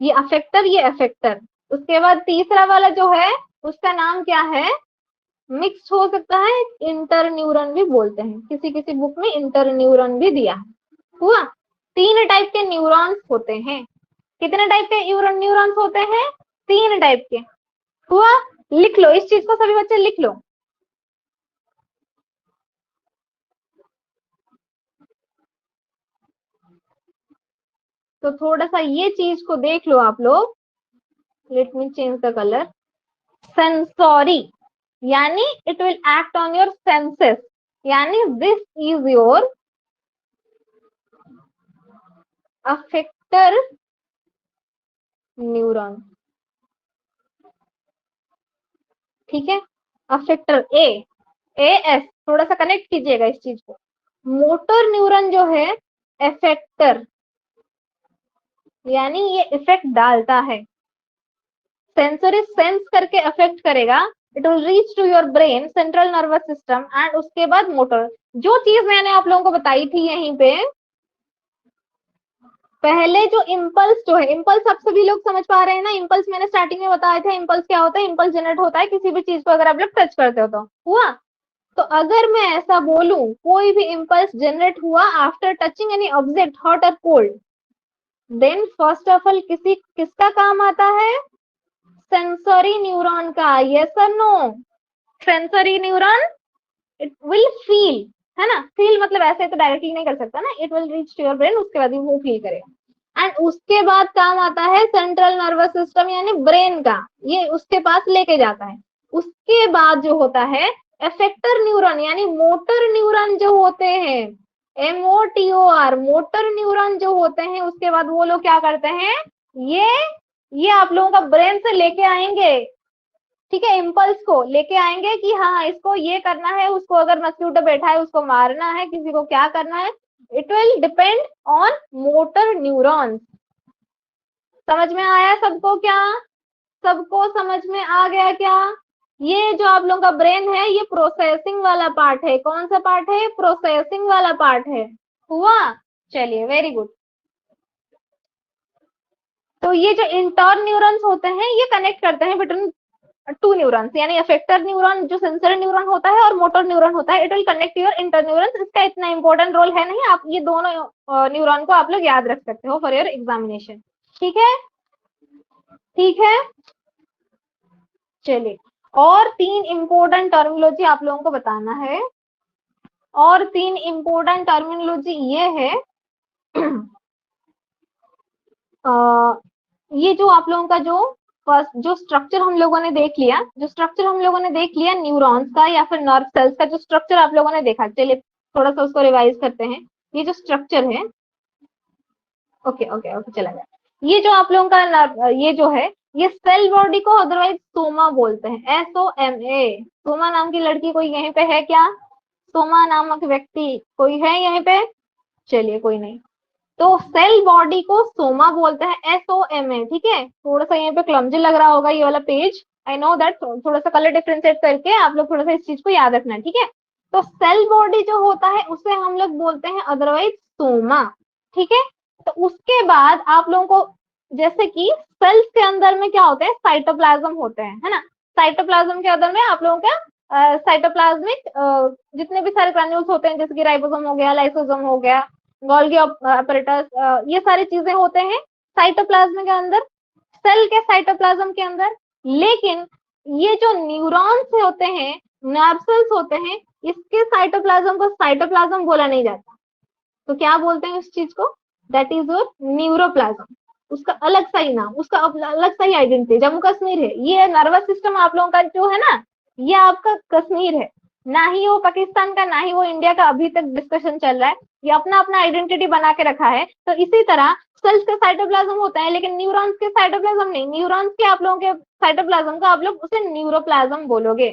Speaker 1: ये अफेक्टर। उसके बाद तीसरा वाला जो है उसका नाम क्या है? मिक्स हो सकता है, इंटर न्यूरॉन भी बोलते हैं, किसी किसी बुक में इंटर न्यूरॉन भी दिया है। हुआ? 3 टाइप के न्यूरॉन्स होते हैं। कितने टाइप के न्यूरॉन्स होते हैं? 3 टाइप के। हुआ? लिख लो इस चीज को, सभी बच्चे लिख लो। तो थोड़ा सा ये चीज को देख लो आप लोग। Let me change the colour. Sensory यानी it will act on your senses, यानी this is your effector neuron, ठीक है। अफेक्टर एस, थोड़ा सा कनेक्ट कीजिएगा इस चीज को। मोटर न्यूरॉन जो है इफेक्टर, यानी ये इफेक्ट डालता है। सेंसरी सेंस करके अफेक्ट करेगा, it will reach to your brain, central nervous system, and उसके बाद मोटर। जो चीज मैंने आप लोगों को बताई थी यहीं पे पहले, जो इम्पल्स जो है, इम्पल्स आप सभी लोग समझ पा रहे हैं ना? इम्पल्स मैंने स्टार्टिंग में बताया था, इम्पल्स क्या होता है? इम्पल्स जनरेट होता है किसी भी चीज को अगर आप लोग टच करते हो तो। हुआ? तो अगर मैं ऐसा बोलूं, कोई भी इम्पल्स जनरेट हुआ after touching any object hot और cold, then first of all किसका काम आता है? सेंसरी न्यूरॉन का। यस और no? Sensory neuron it will feel, है ना? फील मतलब ऐसे तो डायरेक्टली नहीं कर सकता ना, it will reach to your brain, उसके बाद वो फील करेगा। एंड उसके बाद काम आता है सेंट्रल नर्वस सिस्टम यानी ब्रेन का, ये उसके पास लेके जाता है। उसके बाद जो होता है एफेक्टर न्यूरॉन यानी मोटर न्यूरॉन जो होते हैं, MOTOR, मोटर न्यूरॉन जो होते हैं, उसके बाद वो लोग क्या करते हैं? ये ये आप लोगों का ब्रेन से लेके आएंगे, ठीक है। इम्पल्स को लेके आएंगे कि हाँ इसको ये करना है, उसको अगर मस्क्यूटो बैठा है उसको मारना है, किसी को क्या करना है, it will depend on motor neurons. समझ में आया सबको क्या? सबको समझ में आ गया क्या? ये जो आप लोगों का ब्रेन है ये प्रोसेसिंग वाला पार्ट है। कौन सा पार्ट है? प्रोसेसिंग वाला पार्ट है। हुआ? चलिए, वेरी गुड। तो ये जो इंटर न्यूरॉन्स होते हैं ये कनेक्ट करते हैं बिटवीन 2 न्यूरॉन्स, यानी अफेक्टर न्यूरॉन जो सेंसरी न्यूरॉन होता है और मोटर न्यूरॉन होता है, it will connect your inter neurons. इसका इतना इंपॉर्टेंट रोल है नहीं, आप ये दोनों न्यूरॉन को आप लोग याद रख सकते हो फॉर योर एग्जामिनेशन, ठीक है। ठीक है, चलिए, और 3 इंपॉर्टेंट टर्मिनोलॉजी आप लोगों को बताना है। और 3 इंपॉर्टेंट टर्मिनोलॉजी ये है ये जो आप लोगों का जो फर्स्ट जो स्ट्रक्चर हम लोगों ने देख लिया, न्यूरॉन्स का या फिर नर्व सेल्स का जो स्ट्रक्चर आप लोगों ने देखा, चलिए थोड़ा सा उसको रिवाइज करते हैं। ये जो स्ट्रक्चर है, ओके ओके ओके, चला गया। ये जो आप लोगों का नर्व, ये जो है ये सेल बॉडी को अदरवाइज सोमा बोलते हैं, SOMA। सोमा नाम की लड़की कोई यहीं पे है क्या? सोमा नामक व्यक्ति कोई है यहीं पे? चलिए, कोई नहीं। तो सेल बॉडी को सोमा बोलते हैं, SOMA, ठीक है। थोड़ा सा यहाँ पे क्लमजी लग रहा होगा ये वाला पेज, आई नो दैट, थोड़ा सा कलर डिफ्रेंशिएट करके आप लोग थोड़ा सा इस चीज को याद रखना है, ठीक है। तो सेल बॉडी जो होता है उसे हम लोग बोलते हैं अदरवाइज सोमा, ठीक है। तो उसके बाद आप लोगों को, जैसे कि सेल्स के अंदर में क्या होते हैं, साइटोप्लाज्म होते हैं, है ना। साइटोप्लाज्म के अंदर में आप लोगों का साइटोप्लाज्मिक जितने भी सारे ग्रैन्यूल्स होते हैं, जैसे कि राइबोसोम हो गया, लाइसोसोम हो गया, गोल्गी अपरेटस, ये सारी चीजें होते हैं साइटोप्लाज्म के अंदर, सेल के साइटोप्लाज्म के अंदर। लेकिन ये जो न्यूरॉन्स होते हैं, नर्व सेल्स होते हैं, इसके साइटोप्लाज्म को साइटोप्लाज्म बोला नहीं जाता। तो क्या बोलते हैं उस चीज को, दैट इज योर न्यूरोप्लाज्म। उसका अलग सा ही नाम, उसका अलग सा ही आइडेंटिटी, जम्मू कश्मीर है ये नर्वस सिस्टम आप लोगों का जो है ना, ये आपका कश्मीर है, ना ही वो पाकिस्तान का, ना ही वो इंडिया का। अभी तक डिस्कशन चल रहा है, ये अपना अपना आइडेंटिटी बना के रखा है। तो इसी तरह सेल्स के साइटोप्लाज्म होता है, लेकिन न्यूरॉन्स के साइटोप्लाज्म नहीं। न्यूरॉन्स के आप लोगों के साइटोप्लाज्म का आप लोग उसे न्यूरोप्लाज्म बोलोगे।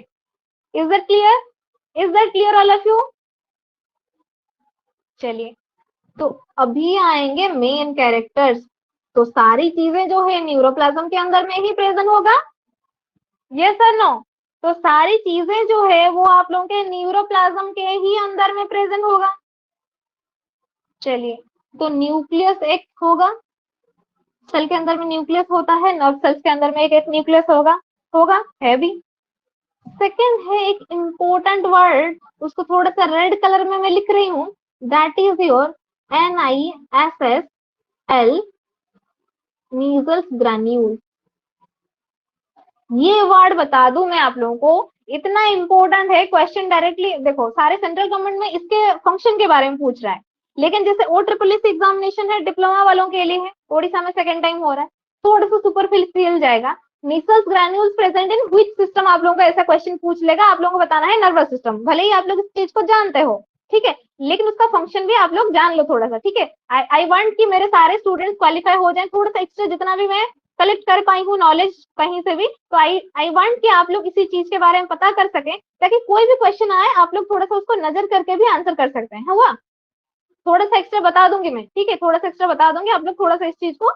Speaker 1: Is that clear? Is that clear all of you? चलिए, तो अभी आएंगे मेन कैरेक्टर्स। तो सारी चीजें जो है न्यूरोप्लाज्म के अंदर में ही प्रेजेंट होगा, यस और नो? तो सारी चीजें जो है वो आप लोगों के न्यूरोप्लाज्म के ही अंदर में प्रेजेंट होगा। चलिए, तो न्यूक्लियस एक होगा, सेल के अंदर में न्यूक्लियस होता है, नर्व सेल्स के अंदर में एक न्यूक्लियस होगा, होगा है भी। सेकेंड है एक इंपॉर्टेंट वर्ड, उसको थोड़ा सा रेड कलर में मैं लिख रही हूँ, that is your NISSL, measles granule. ये वर्ड बता दूं मैं आप लोगों को, इतना इंपॉर्टेंट है। क्वेश्चन डायरेक्टली देखो, सारे सेंट्रल गवर्नमेंट में इसके फंक्शन के बारे में पूछ रहा है, लेकिन जैसे OSSC एग्जामिनेशन है डिप्लोमा वालों के लिए है, ओडिशा में सेकंड टाइम हो रहा है, थोड़ा सा सुपरफिशियल जाएगा। Measles granules present in which system, आप लोगों का ऐसा क्वेश्चन पूछ लेगा, आप लोगों को बताना है नर्वस सिस्टम। भले ही आप लोग इस चीज को जानते हो, ठीक है, लेकिन उसका फंक्शन भी आप लोग जान लो थोड़ा सा, ठीक है। आई वांट कि मेरे सारे स्टूडेंट्स क्वालिफाई हो जाएं, थोड़ा सा एक्स्ट्रा जितना भी मैं कलेक्ट कर पाई हूँ नॉलेज कहीं से भी, तो आई वांट कि आप लोग इसी चीज के बारे में पता कर सकें, ताकि कोई भी क्वेश्चन आए आप लोग थोड़ा सा उसको नजर करके भी आंसर कर सकते हैं। हुआ? थोड़ा सा एक्स्ट्रा बता दूंगी मैं, ठीक है, थोड़ा सा एक्स्ट्रा बता दूंगी, आप लोग थोड़ा सा इस चीज को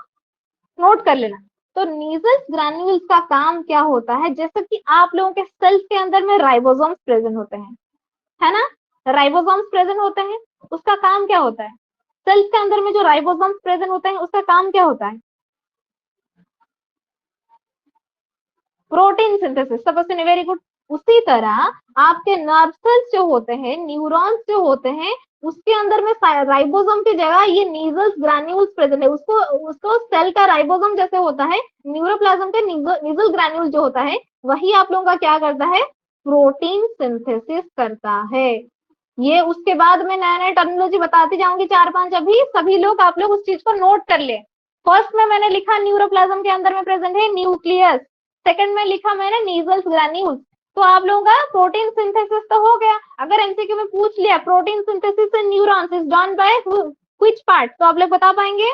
Speaker 1: नोट कर लेना। तो नीजल्स ग्रैन्यूल्स का काम क्या होता है, जैसे कि आप लोगों के सेल्स के अंदर में राइबोसोम्स प्रेजेंट होते हैं, है ना, राइबोसोम्स प्रेजेंट होते हैं, उसका काम क्या होता है, सेल्स के अंदर में जो राइबोसोम्स प्रेजेंट होते हैं उसका काम क्या होता है, protein synthesis. Suppose very good. उसी तरह आपके नर्व सेल्स जो होते हैं, न्यूरॉन्स जो होते हैं, उसके अंदर में राइबोसोम की जगह ये नीजल्स ग्रैन्यूल्स प्रेजेंट है। उसको उसको सेल का राइबोसोम जैसे होता है, न्यूरोप्लाज्म के नीजल ग्रैन्यूल जो होता है, वही आप लोगों का क्या करता है, प्रोटीन सिंथेसिस करता है। ये उसके बाद में नया नया टर्मिनोलॉजी बताती जाऊंगी, 4-5 अभी, सभी लोग आप लोग उस चीज को नोट कर ले। फर्स्ट में मैंने लिखा न्यूरोप्लाज्म के अंदर में प्रेजेंट है न्यूक्लियस, सेकंड में लिखा मैंने नीजल्स ग्रैन्यूल्स। तो आप लोगों का प्रोटीन सिंथेसिस तो हो गया। अगर एमसीक्यू में पूछ लिया protein synthesis in neurons is done by which part, तो आप लोग बता पाएंगे,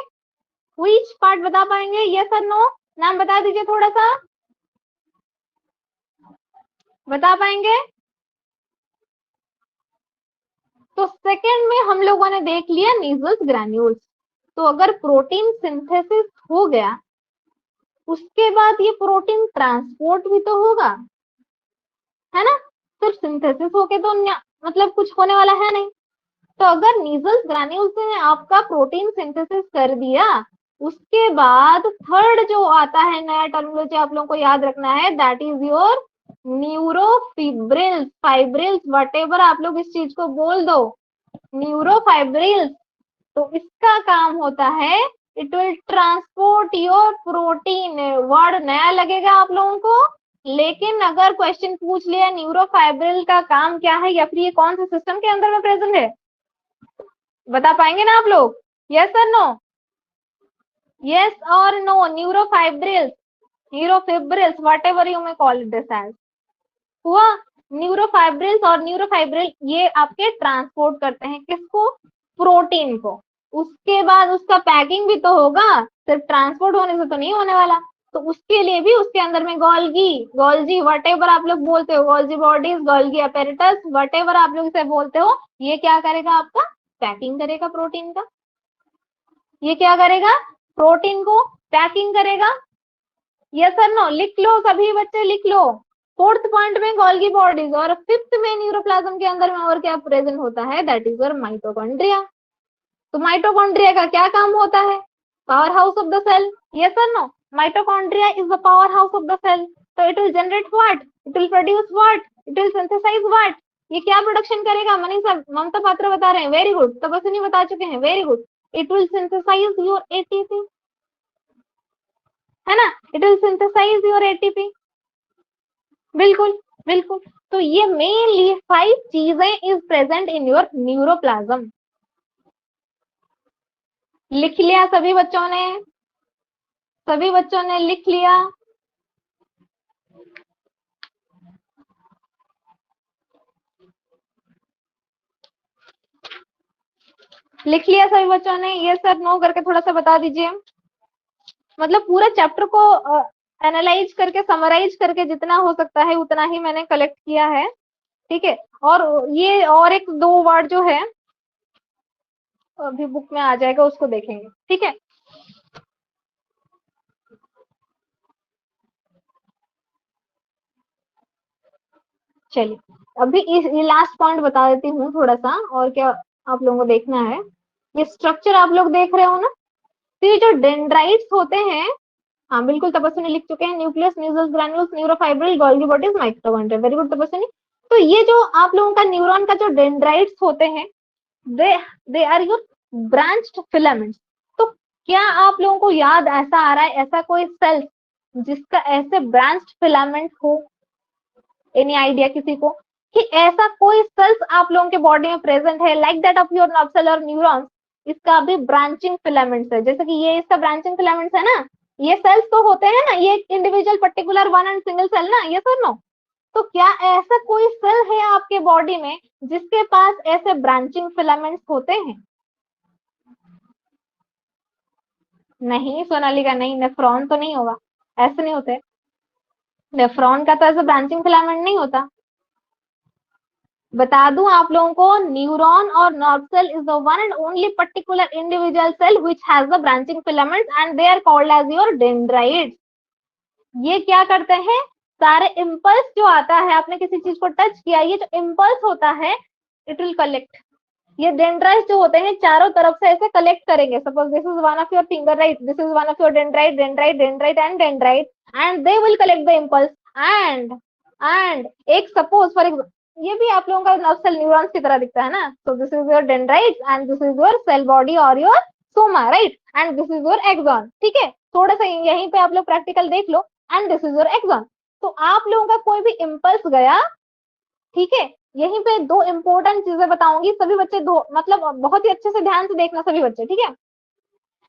Speaker 1: व्हिच पार्ट बता पाएंगे, यस और नो? नाम बता दीजिए, थोड़ा सा बता पाएंगे? तो सेकंड में हम लोगों ने देख लिया नीजल्स ग्रैन्यूल्स। तो अगर प्रोटीन सिंथेसिस हो गया, उसके बाद ये प्रोटीन ट्रांसपोर्ट भी तो होगा, है ना। सिर्फ सिंथेसिस होके तो मतलब कुछ होने वाला है नहीं। तो अगर नीजल्स ग्रैन्यूल्स ने आपका प्रोटीन सिंथेसिस कर दिया, उसके बाद थर्ड जो आता है नया टर्मिनोलॉजी आप लोगों को याद रखना है, that is your neurofibrils, fibrils, whatever आप लोग इस चीज को बोल दो, न्यूरोफाइब्रिल्स। तो इसका काम होता है, it will transport your protein. Word नया लगेगा आप लोगों को, लेकिन अगर क्वेश्चन पूछ लिया न्यूरोफाइब्रिल का काम क्या है, या फिर ये कौन से सिस्टम के अंदर में प्रेजेंट है, बता पाएंगे ना आप लोग, यस और नो? यस और no? Neurofibrils, neurofibrils, whatever you may call it this as. हुआ? न्यूरोफाइब्रिल्स और न्यूरोफाइब्रिल ये आपके ट्रांसपोर्ट करते हैं किसको, प्रोटीन को। उसके बाद उसका पैकिंग भी तो होगा, सिर्फ ट्रांसपोर्ट होने से तो नहीं होने वाला। तो उसके लिए भी उसके अंदर में गोल्गी, गोल्जी, वट एवर आप लोग बोलते हो, Golgi bodies, Golgi apparatus, what ever आप लोग इसे बोलते हो, ये क्या करेगा, आपका पैकिंग करेगा प्रोटीन का। ये क्या करेगा, प्रोटीन को पैकिंग करेगा। यस सर नो, लिख लो सभी बच्चे लिख लो। फोर्थ पॉइंट में गोल्गी बॉडीज, और फिफ्थ में न्यूरोप्लाज्म के अंदर में और क्या प्रेजेंट होता है, दैट इज योर माइटोकॉन्ड्रिया। तो माइटोकॉन्ड्रिया का क्या काम होता है, power house of the cell. Yes sir no, mitochondria is the power house of the cell. तो it will generate what, it will produce what, it will synthesize what. ये क्या प्रोडक्शन करेगा, मनीषा ममता पात्र बता रहे हैं, वेरी गुड, तपस्विनी बता चुके हैं, very good. It will synthesise your ATP, है ना, it will synthesise your ATP. बिल्कुल बिल्कुल। तो ये मेनली 5 चीजें is present in your neuroplasm. लिख लिया सभी बच्चों ने, सभी बच्चों ने लिख लिया। लिख लिया सभी बच्चों ने, ये सर नो करके थोड़ा सा बता दीजिए। मतलब पूरा चैप्टर को एनालाइज करके समराइज करके जितना हो सकता है उतना ही मैंने कलेक्ट किया है, ठीक है। और ये और एक दो वर्ड जो है अभी बुक में आ जाएगा, उसको देखेंगे, ठीक है। चलिए अभी ये लास्ट पॉइंट बता देती हूँ थोड़ा सा, और क्या आप लोगों को देखना है। ये स्ट्रक्चर आप लोग देख रहे हो ना, तो ये जो डेंड्राइट्स होते हैं, हाँ बिल्कुल तपस्विनी लिख चुके हैं, nucleus, nucleus granules, neurofibril, Golgi bodies, mitochondria, very good Tapaswini. तो ये जो आप लोगों का न्यूरॉन का जो डेंड्राइट्स होते हैं, they are your branched filaments. तो क्या आप लोगों को याद ऐसा आ रहा है, ऐसा कोई सेल जिसका ऐसे ब्रांच्ड फिलामेंट हो, एनी आइडिया किसी को, कि ऐसा कोई सेल्स आप लोगों के बॉडी में प्रेजेंट है like that of your nerve cell और न्यूरॉन्स, इसका भी ब्रांचिंग फिलामेंट्स है, जैसे कि ये इसका ब्रांचिंग फिलामेंट्स है ना, ये सेल्स तो होते हैं ना, ये individual particular one and single cell ना, ये सर नो। तो क्या ऐसा कोई सेल है आपके बॉडी में जिसके पास ऐसे ब्रांचिंग फिलामेंट्स होते हैं? नहीं सोनालिका नहीं, नेफ्रॉन तो नहीं होगा, ऐसे नहीं होते, नेफ्रॉन का तो ऐसा ब्रांचिंग फिलामेंट नहीं होता। बता दूं आप लोगों को, न्यूरॉन और nerve cell is the one and only particular individual cell which has the branching filaments and they are called as your dendrites. ये क्या करते हैं, सारे इम्पल्स जो आता है, आपने किसी चीज को टच किया, ये जो इम्पल्स होता है इट विल कलेक्ट। ये डेंड्राइट्स जो होते हैं चारों तरफ से ऐसे कलेक्ट करेंगे, suppose this is one of your finger, right, this is one of your dendrite, dendrite, dendrite and dendrite, and they will collect the impulse. And एक सपोज फॉर एग्जाम्पल, ये भी आप लोगों का नर्व सेल न्यूरॉन्स की तरह दिखता है ना, so this is your dendrites and this is your cell body or your soma, right, and this is your axon, ठीक है। थोड़ा सा यहीं पे आप लोग प्रैक्टिकल देख लो, and this is your axon। तो आप लोगों का कोई भी इम्पल्स गया, ठीक है, यहीं पे दो इंपॉर्टेंट चीजें बताऊंगी, सभी बच्चे दो मतलब बहुत ही अच्छे से ध्यान से देखना सभी बच्चे, ठीक है।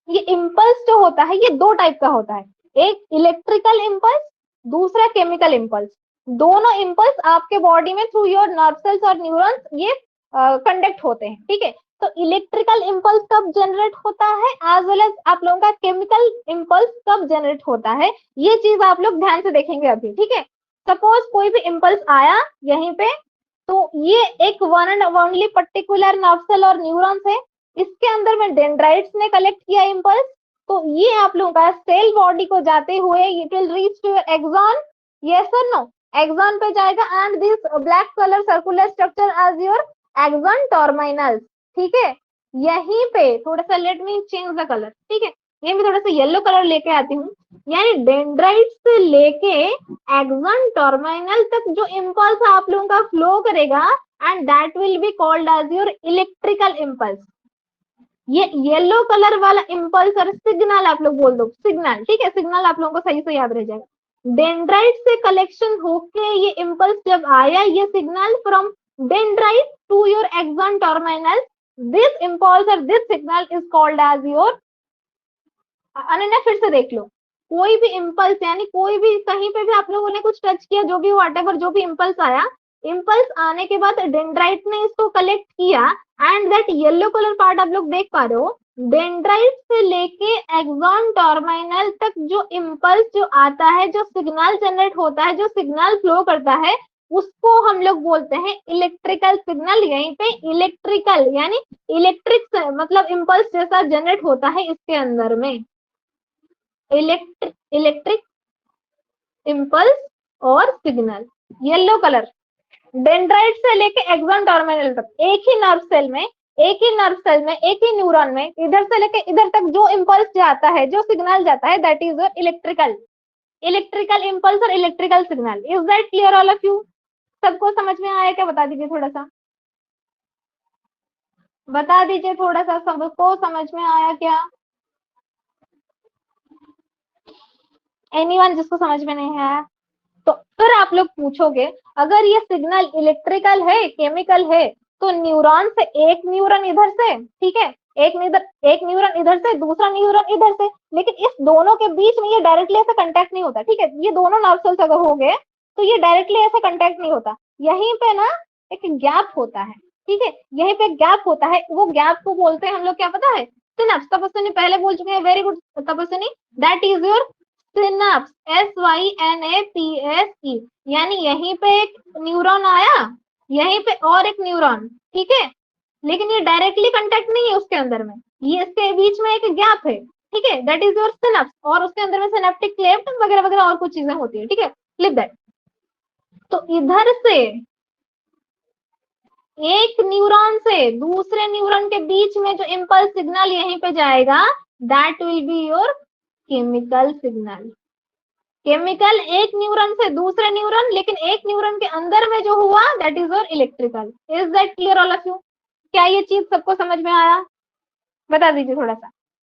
Speaker 1: ये इम्पल्स जो होता है ये दो टाइप का होता है, एक इलेक्ट्रिकल इम्पल्स, दूसरा केमिकल इम्पल्स। दोनों इम्पल्स आपके बॉडी में थ्रू योर नर्व सेल्स और न्यूरॉन्स ये कंडक्ट होते हैं, ठीक है। तो इलेक्ट्रिकल इम्पल्स कब जनरेट होता है, एज वेल एज आप लोगों का केमिकल इम्पल्स कब जनरेट होता है, ये चीज आप लोग ध्यान से देखेंगे अभी, ठीक है। सपोज कोई भी इम्पल्स आया यहीं पे, तो ये एक one and only particular nerve cell और न्यूरॉन्स है, इसके अंदर में डेंड्राइट्स ने कलेक्ट किया इम्पल्स, तो ये आप लोगों का सेल बॉडी को जाते हुए it will reach to your axon, yes और नो, एक्सॉन पे जाएगा and this black colour circular structure as your axon terminals, ठीक है। यहीं पे थोड़ा सा let me change the colour, ठीक है, ये मैं थोड़ा सा येलो कलर लेके आती हूँ, यानी डेंड्राइट से लेके एक्सॉन टर्मिनल तक जो इम्पल्स आप लोगों का फ्लो करेगा and that will be called as your electrical impulse. ये येलो कलर वाला इम्पल्स और सिग्नल आप लोग बोल दो, सिग्नल, ठीक है, सिग्नल आप लोगों को सही से याद रह जाएगा। डेंड्राइट से कलेक्शन होके ये इम्पल्स जब आया, ये signal from dendrite to your axon terminal, this impulse और this signal is called as your, Ananya फिर से देख लो, कोई भी इम्पल्स यानी कोई भी कहीं पे भी आप लोगों ने कुछ टच किया, जो भी व्हाटएवर जो भी इम्पल्स आया, इम्पल्स आने के बाद डेंड्राइट ने इसको कलेक्ट किया and that yellow colour part आप लोग देख पा रहे हो, डेंड्राइट से लेके एक्सॉन टर्मिनल तक जो इम्पल्स जो आता है, जो सिग्नल जनरेट होता है, जो सिग्नल फ्लो करता है, उसको हम लोग बोलते हैं इलेक्ट्रिकल सिग्नल। यहीं पे इलेक्ट्रिकल यानी इलेक्ट्रिक मतलब इम्पल्स जैसा जनरेट होता है इसके अंदर में, इलेक्ट्रिक इम्पल्स और सिग्नल। येलो कलर, डेंड्राइट से लेके एक्सॉन टर्मिनल तक एक ही नर्व सेल में, एक ही नर्व सेल में, एक ही न्यूरॉन में, इधर से लेके इधर तक जो इम्पल्स जाता है, जो सिग्नल जाता है, that is your electrical impulse और electrical signal. Is that clear all of you? सबको समझ में आया क्या? बता दीजिए थोड़ा सा, बता दीजिए थोड़ा सा, सबको समझ में आया क्या? एनीवन जिसको समझ में नहीं आया? तो फिर आप लोग पूछोगे अगर ये सिग्नल इलेक्ट्रिकल है, केमिकल है, तो न्यूरॉन से एक न्यूरॉन इधर से, ठीक है, एक न्यूरॉन इधर से, दूसरा न्यूरॉन इधर से, लेकिन इस दोनों के बीच में ये डायरेक्टली ऐसा कांटेक्ट नहीं होता, ठीक है, ये दोनों नर्व सेल्स अगर हो गए तो ये डायरेक्टली ऐसा कांटेक्ट नहीं होता, यहीं पे ना एक गैप होता है, ठीक है, यहीं पे गैप होता है, वो गैप को बोलते हैं हम लोग, क्या पता है? सिनेप्स। तपस्विनी पहले बोल चुके हैं, very good Tapaswini, that is your synapse, SYNAPSE। यानी यहीं पे एक न्यूरॉन आया, यहीं पे और एक न्यूरॉन, ठीक है, लेकिन ये डायरेक्टली कांटेक्ट नहीं है उसके अंदर में, ये इसके बीच में एक गैप है, ठीक है, दैट इज योर सिनेप्स, और उसके अंदर में सिनेप्टिक क्लेफ्ट वगैरह वगैरह और कुछ चीजें होती है, ठीक है, लिख दैट। तो इधर से एक न्यूरॉन से दूसरे न्यूरॉन के बीच में जो इम्पल्स सिग्नल यहीं पे जाएगा, that will be your chemical signal. Chemical एक न्यूरॉन से दूसरे न्यूरॉन, लेकिन एक न्यूरॉन के अंदर में जो हुआ, that is your electrical. Is that clear all of you? क्या ये चीज सबको समझ में आया? बता दीजिए थोड़ा सा,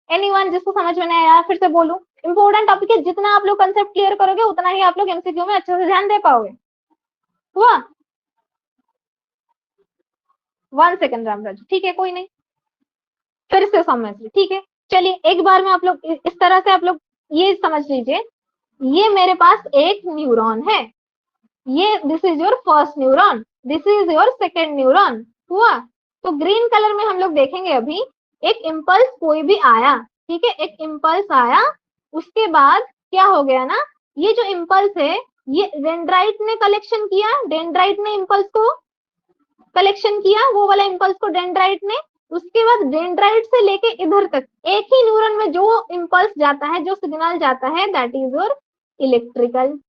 Speaker 1: एनीवन जिसको समझ में नहीं आया, फिर से बोलूं, इंपॉर्टेंट टॉपिक है, जितना आप लोग कंसेप्ट क्लियर करोगे उतना ही आप लोग एमसीक्यू में अच्छे से ध्यान दे पाओगे। हुआ? 1 सेकेंड रामराज, ठीक है, कोई नहीं, फिर से समझ ली, ठीक है। चलिए एक बार में आप लोग इस तरह से आप लोग ये समझ लीजिए, ये मेरे पास एक न्यूरॉन है, ये this is your first neuron, this is your second neuron. हुआ? तो ग्रीन कलर में हम लोग देखेंगे अभी, एक इम्पल्स कोई भी आया, ठीक है, एक इम्पल्स आया, उसके बाद क्या हो गया ना, ये जो इम्पल्स है, ये डेंड्राइट ने कलेक्शन किया, डेंड्राइट ने इम्पल्स को कलेक्शन किया, वो वाला इम्पल्स को डेंड्राइट ने, उसके बाद डेंड्राइट से लेके इधर तक एक ही न्यूरॉन में जो इम्पल्स जाता है, जो सिग्नल जाता है, दैट इज योर इलेक्ट्रिकल।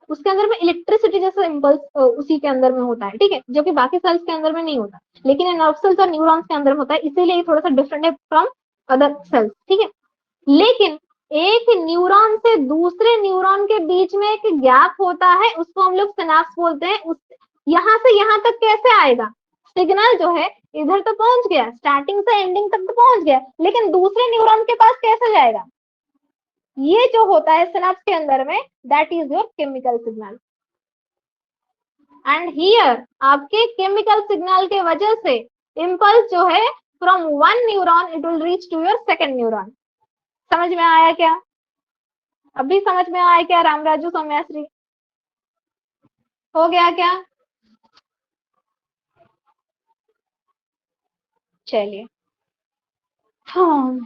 Speaker 1: उसके अंदर में इलेक्ट्रिसिटी जैसा इम्पल्स उसी के अंदर में होता है, ठीक है, जो कि बाकी सेल्स के अंदर में नहीं होता, लेकिन नर्व सेल्स और न्यूरॉन्स के अंदर में होता है, इसीलिए थोड़ा सा डिफरेंट है फ्रॉम अदर सेल्स, ठीक है। लेकिन एक न्यूरॉन से दूसरे न्यूरॉन के बीच में एक गैप होता है, उसको हम लोग सिनेप्स बोलते हैं। उस यहाँ से यहाँ तक कैसे आएगा सिग्नल? जो है इधर तो पहुंच गया, स्टार्टिंग से एंडिंग तक तो पहुंच गया, लेकिन दूसरे न्यूरॉन के पास कैसे जाएगा? ये जो होता है सिनेप्स के अंदर में, that is your chemical signal. And here आपके केमिकल सिग्नल के वजह से इम्पल्स जो है from one neuron it will reach to your second neuron. समझ में आया क्या? अभी समझ में आया क्या रामराजू सौम्याश्री? हो गया क्या? चलिए, हाँ,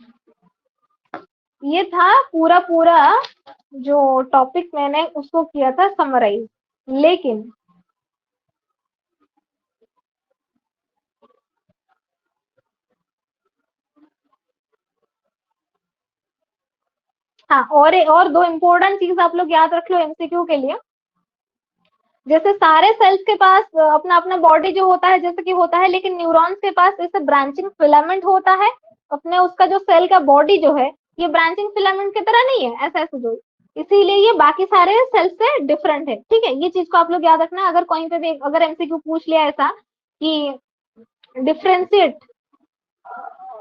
Speaker 1: ये था पूरा पूरा जो टॉपिक मैंने उसको किया था समराइज। लेकिन हाँ, और दो इम्पोर्टेंट चीज आप लोग याद रख लो एमसीक्यू के लिए। जैसे सारे सेल्स के पास अपना अपना बॉडी जो होता है जैसे कि होता है, लेकिन न्यूरॉन्स के पास ऐसे ब्रांचिंग फिलामेंट होता है अपने, उसका जो सेल का बॉडी जो है ये ब्रांचिंग फिलामेंट की तरह नहीं है ऐसा ऐसे जो, इसीलिए ये बाकी सारे सेल्स से डिफरेंट है, ठीक है, ये चीज को आप लोग याद रखना। अगर कहीं पे भी अगर एमसीक्यू पूछ लिया ऐसा कि डिफ्रेंशिएट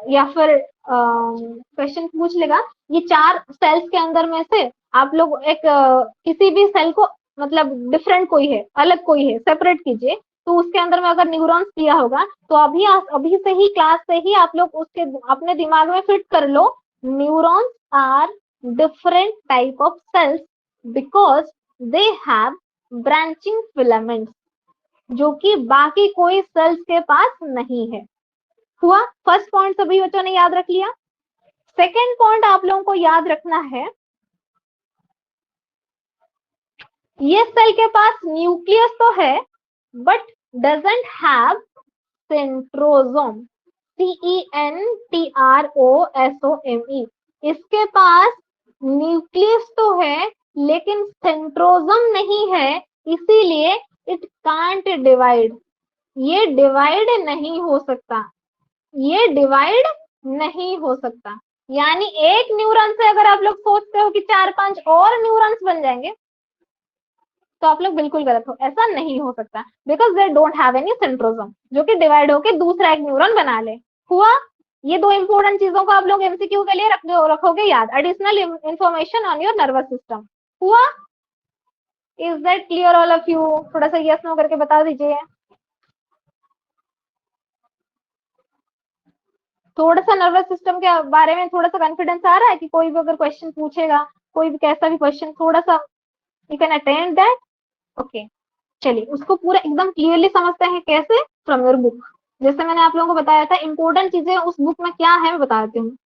Speaker 1: या फिर क्वेश्चन पूछ लेगा, ये चार सेल्स के अंदर में से आप लोग एक किसी भी सेल को मतलब डिफरेंट कोई है, अलग कोई है, सेपरेट कीजिए, तो उसके अंदर में अगर न्यूरॉन्स दिया होगा तो अभी से ही क्लास से ही आप लोग उसके अपने दिमाग में फिट कर लो, neurons are different type of cells because they have branching filaments जो कि बाकी कोई सेल्स के पास नहीं है। हुआ? फर्स्ट पॉइंट सभी बच्चों ने याद रख लिया। सेकेंड पॉइंट आप लोगों को याद रखना है, ये सेल के पास न्यूक्लियस तो है but doesn't have centrosome, CENTROSOME। इसके पास न्यूक्लियस तो है लेकिन सेंट्रोसोम नहीं है, इसीलिए इट कांट डिवाइड, ये डिवाइड नहीं हो सकता, ये डिवाइड नहीं हो सकता। यानी एक न्यूरॉन से अगर आप लोग सोचते हो कि 4-5 और न्यूरॉन्स बन जाएंगे तो आप लोग बिल्कुल गलत हो, ऐसा नहीं हो सकता, because they don't have any centrosome जो कि डिवाइड होकर दूसरा एक न्यूरॉन बना ले। हुआ? ये दो इंपॉर्टेंट चीजों को आप लोग एमसीक्यू के लिए रखोगे याद, additional information on your nervous system. हुआ? Is that clear all of you? थोड़ा सा यस नो करके बता दीजिए। थोड़ा सा नर्वस सिस्टम के बारे में थोड़ा सा कॉन्फिडेंस आ रहा है कि कोई भी अगर क्वेश्चन पूछेगा, कोई भी कैसा भी क्वेश्चन, थोड़ा सा you can attend that. Okay, चलिए उसको पूरा एकदम क्लियरली समझते हैं। कैसे? From your book. जैसे मैंने आप लोगों को बताया था इंपॉर्टेंट चीजें उस बुक में क्या है मैं बताती हूँ।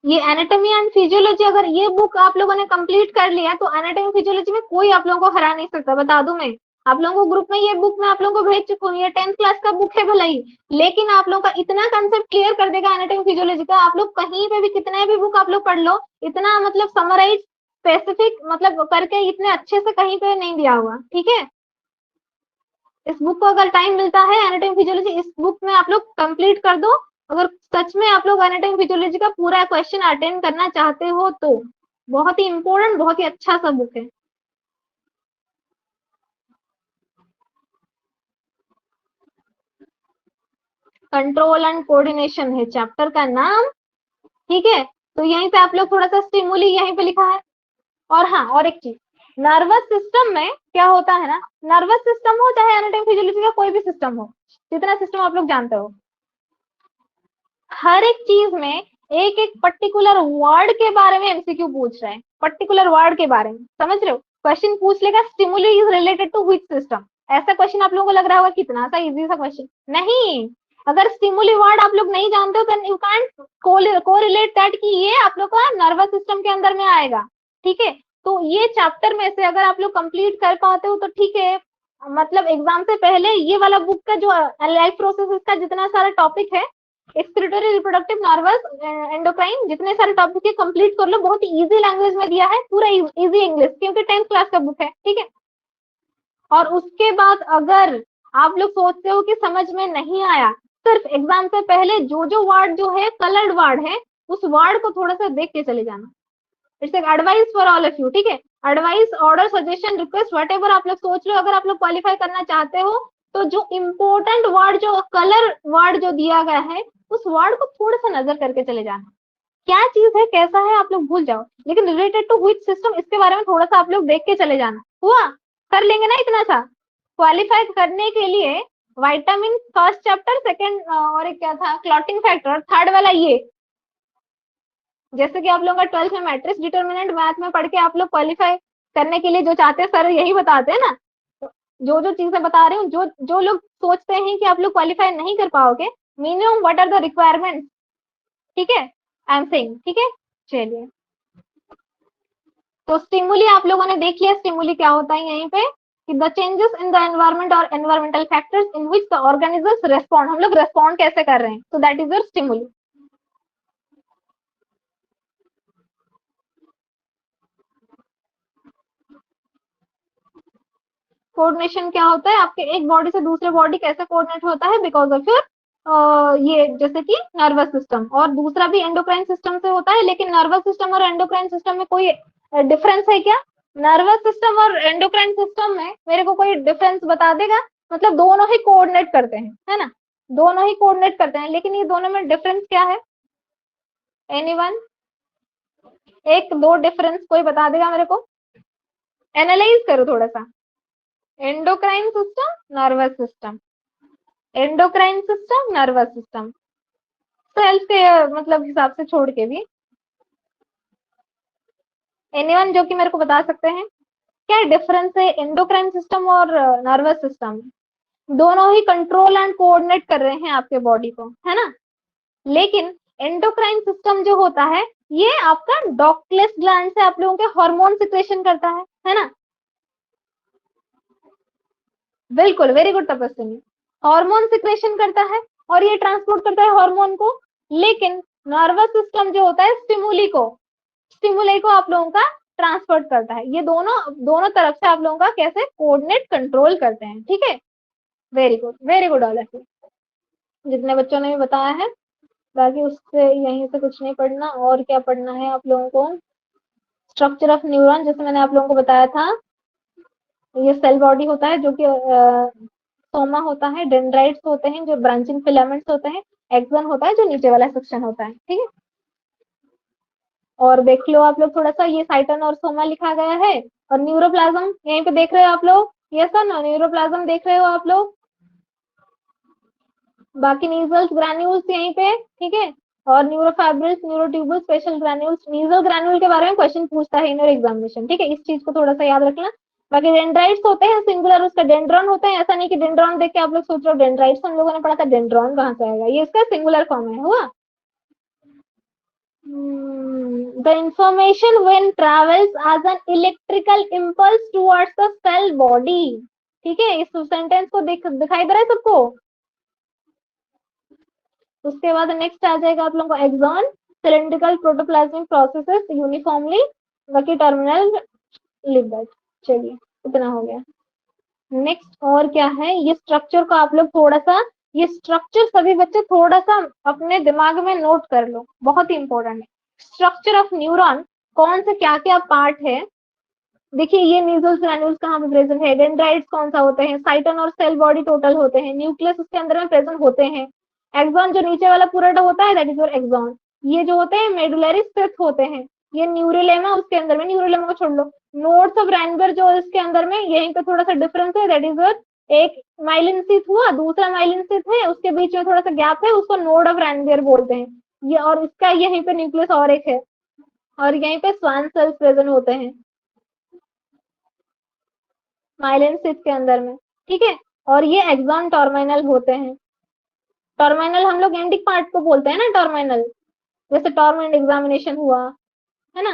Speaker 1: ये एनाटॉमी एंड फिजियोलॉजी, अगर ये बुक आप लोगों ने कंप्लीट कर लिया तो एनाटॉमी फिजियोलॉजी में कोई आप लोगों को हरा नहीं सकता, बता दूं मैं। आप लोगों को ग्रुप में ये बुक मैं आप लोगों को भेज चुकी हूँ, ये 10th क्लास का बुक है भला ही, लेकिन आप लोगों का इतना कंसेप्ट क्लियर कर देगा एनाटॉमी फिजियोलॉजी का। आप लोग कहीं पे भी कितने भी बुक आप लोग पढ़ लो, इतना मतलब समराइज स्पेसिफिक मतलब करके इतने अच्छे से कहीं पे नहीं दिया हुआ। ठीक है, इस बुक को अगर टाइम मिलता है एनाटॉमी फिजियोलॉजी इस बुक में आप लोग कंप्लीट कर दो, अगर सच में आप लोग एनाटॉमी फिजियोलॉजी का पूरा क्वेश्चन अटेंड करना चाहते हो तो। बहुत ही इंपॉर्टेंट, बहुत ही अच्छा सा बुक है। कंट्रोल एंड कोऑर्डिनेशन है चैप्टर का नाम। ठीक है, तो यहीं पे आप लोग थोड़ा सा स्टिमुली यहीं पे लिखा है। और हाँ, और एक चीज, नर्वस सिस्टम में क्या होता है ना, नर्वस सिस्टम हो चाहे एनाटॉमी फिजियोलॉजी का कोई भी सिस्टम हो, जितना सिस्टम आप लोग जानते हो, हर एक चीज में एक एक पर्टिकुलर वर्ड के बारे में एमसीक्यू पूछ रहे हैं, पर्टिकुलर वर्ड के बारे में, समझ रहे हो? क्वेश्चन पूछ लेगा stimuli is related to which system. ऐसा क्वेश्चन आप लोगों को लग रहा होगा कितना सा इजी सा क्वेश्चन, नहीं। अगर स्टिमुली वर्ड आप लोग नहीं जानते हो तो यू कांट कोरिलेट दैट कि ये आप लोग का नर्वस सिस्टम के अंदर में आएगा। ठीक है, तो ये चैप्टर में से अगर आप लोग कंप्लीट कर पाते हो तो ठीक है, मतलब एग्जाम से पहले ये वाला बुक का जो लाइफ प्रोसेस का जितना सारा टॉपिक है, एक्सक्रीटोरी रिप्रोडक्टिव नर्वस एंडोक्राइन, जितने सारे टॉपिक है कंप्लीट कर लो। बहुत ही इजी लैंग्वेज में दिया है, पूरा इजी इंग्लिश, क्योंकि 10th क्लास का बुक है। ठीक है, और उसके बाद अगर आप लोग सोचते हो कि समझ में नहीं आया, सिर्फ एग्जाम से पहले जो जो वर्ड जो है कलर्ड वर्ड है उस वर्ड को थोड़ा सा देख के चले जाना। इट्स एक advice for all of you. ठीक है, advice, order, suggestion, request, what ever आप लोग सोच लो, अगर आप लोग क्वालिफाई करना चाहते हो तो जो इम्पोर्टेंट वर्ड, जो कलर वर्ड जो दिया गया है उस वर्ड को थोड़ा सा नजर करके चले जाना। क्या चीज है, कैसा है, आप लोग भूल जाओ, लेकिन रिलेटेड टू व्हिच सिस्टम इसके बारे में थोड़ा सा आप लोग देख के चले जाना। हुआ? कर लेंगे ना इतना सा? क्वालिफाई करने के लिए विटामिन फर्स्ट चैप्टर, सेकंड और एक क्या था, क्लॉटिंग फैक्टर, थर्ड वाला ये, जैसे कि आप लोगों का 12th में मैट्रिक्स डिटर्मिनेंट मैथ में पढ़ के आप लोग क्वालिफाई करने के लिए जो चाहते हैं सर यही बताते हैं ना। तो जो जो चीजें बता रहे हूँ, जो जो लोग सोचते हैं कि आप लोग क्वालिफाई नहीं कर पाओगे, minimum what are the requirement. ठीक है, आई एम सेइंग। ठीक है, चलिए, तो स्टिमुली आप लोगों ने देख लिया, स्टिमुली क्या होता है यहीं पे कि the changes in the environment और environmental factors in which the organisms respond, हम लोग रेस्पॉन्ड कैसे कर रहे हैं, तो that is your stimuli. Coordination क्या होता है, आपके एक बॉडी से दूसरे बॉडी कैसे कोऑर्डिनेट होता है, बिकॉज ऑफ योर ये जैसे कि नर्वस सिस्टम, और दूसरा भी एंडोक्राइन सिस्टम से होता है, लेकिन नर्वस सिस्टम और एंडोक्राइन सिस्टम में कोई डिफरेंस है क्या? नर्वस सिस्टम और एंडोक्राइन सिस्टम में मेरे को कोई डिफरेंस बता देगा? मतलब दोनों ही कोऑर्डिनेट करते हैं, है ना, दोनों ही कोऑर्डिनेट करते हैं, लेकिन ये दोनों में डिफरेंस क्या है? एनीवन? एक दो डिफरेंस कोई बता देगा मेरे को? एनालाइज करो थोड़ा सा। Endocrine system, nervous system, endocrine system, nervous system, cells के मतलब हिसाब से छोड़ के भी। एनीवन जो कि मेरे को बता सकते हैं क्या डिफरेंस है एंडोक्राइन सिस्टम और नर्वस सिस्टम? दोनों ही कंट्रोल एंड कोऑर्डिनेट कर रहे हैं आपके बॉडी को, है ना? लेकिन एंडोक्राइन सिस्टम जो होता है ये आपका डॉक्लेस ग्लैंड से आप लोगों के हार्मोन सिक्रेशन करता है ना? बिल्कुल, वेरी गुड तपस्विनी। हार्मोन सिक्रेशन करता है और ये ट्रांसपोर्ट करता है हार्मोन को। लेकिन नर्वस सिस्टम जो होता है स्टिमुली को आप लोगों का ट्रांसपोर्ट करता है। ये दोनों दोनों तरफ से आप लोगों का कैसे कोऑर्डिनेट कंट्रोल करते हैं, ठीक है? Very good all of you, जितने बच्चों ने भी बताया है। बाकी उससे यहीं से कुछ नहीं पढ़ना। और क्या पढ़ना है आप लोगों को? स्ट्रक्चर ऑफ न्यूरॉन, जैसे मैंने आप लोगों को बताया था, ये सेल बॉडी होता है जो कि सोमा होता है, डेंड्राइट्स होते हैं जो ब्रांचिंग फिलामेंट्स होते हैं, एक्सॉन होता है जो नीचे वाला सेक्शन होता है, ठीक है? और देख लो आप लोग थोड़ा सा, ये साइटन और सोमा लिखा गया है। और न्यूरोप्लाज्म यहीं पे देख रहे हो आप लोग, यस और नो? न्यूरोप्लाज्म देख रहे हो आप लोग? बाकी नीजल्स ग्रैन्यूल्स यहीं पे, ठीक है? और न्यूरोफाइब्रिल्स, न्यूरोट्यूबुल्स, स्पेशल ग्रैन्यूल्स। नीजल ग्रैन्यूल के बारे में क्वेश्चन पूछता है इन एग्जामिनेशन, ठीक है? इस चीज को थोड़ा सा याद रखना। बाकी डेंड्राइट्स होते हैं सिंगुलर, उसका डेंड्रॉन होते हैं। ऐसा नहीं कि डेंड्रॉन देख के आप लोग सोच रहे हो डेंड्राइट्स हम लोगों ने पढ़ा था, डेंड्रॉन कहाँ से आएगा? ये इसका सिंगुलर फॉर्म है, हुआ? The information when travels as an electrical impulse towards the cell body, ठीक है? इस सेंटेंस को दिखाई दे रहा है सबको? उसके बाद नेक्स्ट आ जाएगा आप लोगों को axon, cylindrical protoplasmic processes uniformly, बाकी टर्मिनल लिबर्ट। चलिए इतना हो गया। नेक्स्ट और क्या है, ये स्ट्रक्चर को आप लोग थोड़ा सा, ये स्ट्रक्चर सभी बच्चे थोड़ा सा अपने दिमाग में नोट कर लो, बहुत ही इंपॉर्टेंट है। स्ट्रक्चर ऑफ न्यूरॉन कौन से क्या क्या पार्ट है? देखिए ये न्यूक्लियस ग्रैन्यूल्स कहाँ पे प्रेजेंट है, डेंड्राइट्स कौन सा होते हैं, साइटन और सेल बॉडी टोटल होते हैं, न्यूक्लियस उसके अंदर में प्रेजेंट होते हैं, एक्सॉन जो नीचे वाला पूरा होता है दैट इज योर एक्सॉन, ये जो होते हैं मेडुलरी स्ट्रिप्स होते हैं, ये न्यूरोलेमा उसके अंदर में, न्यूरोलेमा को छोड़ लो, नोड्स ऑफ रैनबर जो इसके अंदर में, यहीं पे थोड़ा सा डिफरेंस है दैट इज योर, एक माइलिन शीथ हुआ, दूसरा माइलिन शीथ है, उसके बीच में थोड़ा सा गैप है, उसको नोड ऑफ रैनबर बोलते हैं ये, और इसका यहीं पे न्यूक्लियस और एक है, और यहीं पे स्वान सेल्स प्रेजेंट होते हैं माइलिन शीथ के अंदर में, ठीक है? और ये एक्सॉन टर्मिनल होते हैं। टर्मिनल हम लोग एंडिक पार्ट को बोलते हैं ना टर्मिनल, जैसे टर्मिनल एग्जामिनेशन हुआ है ना,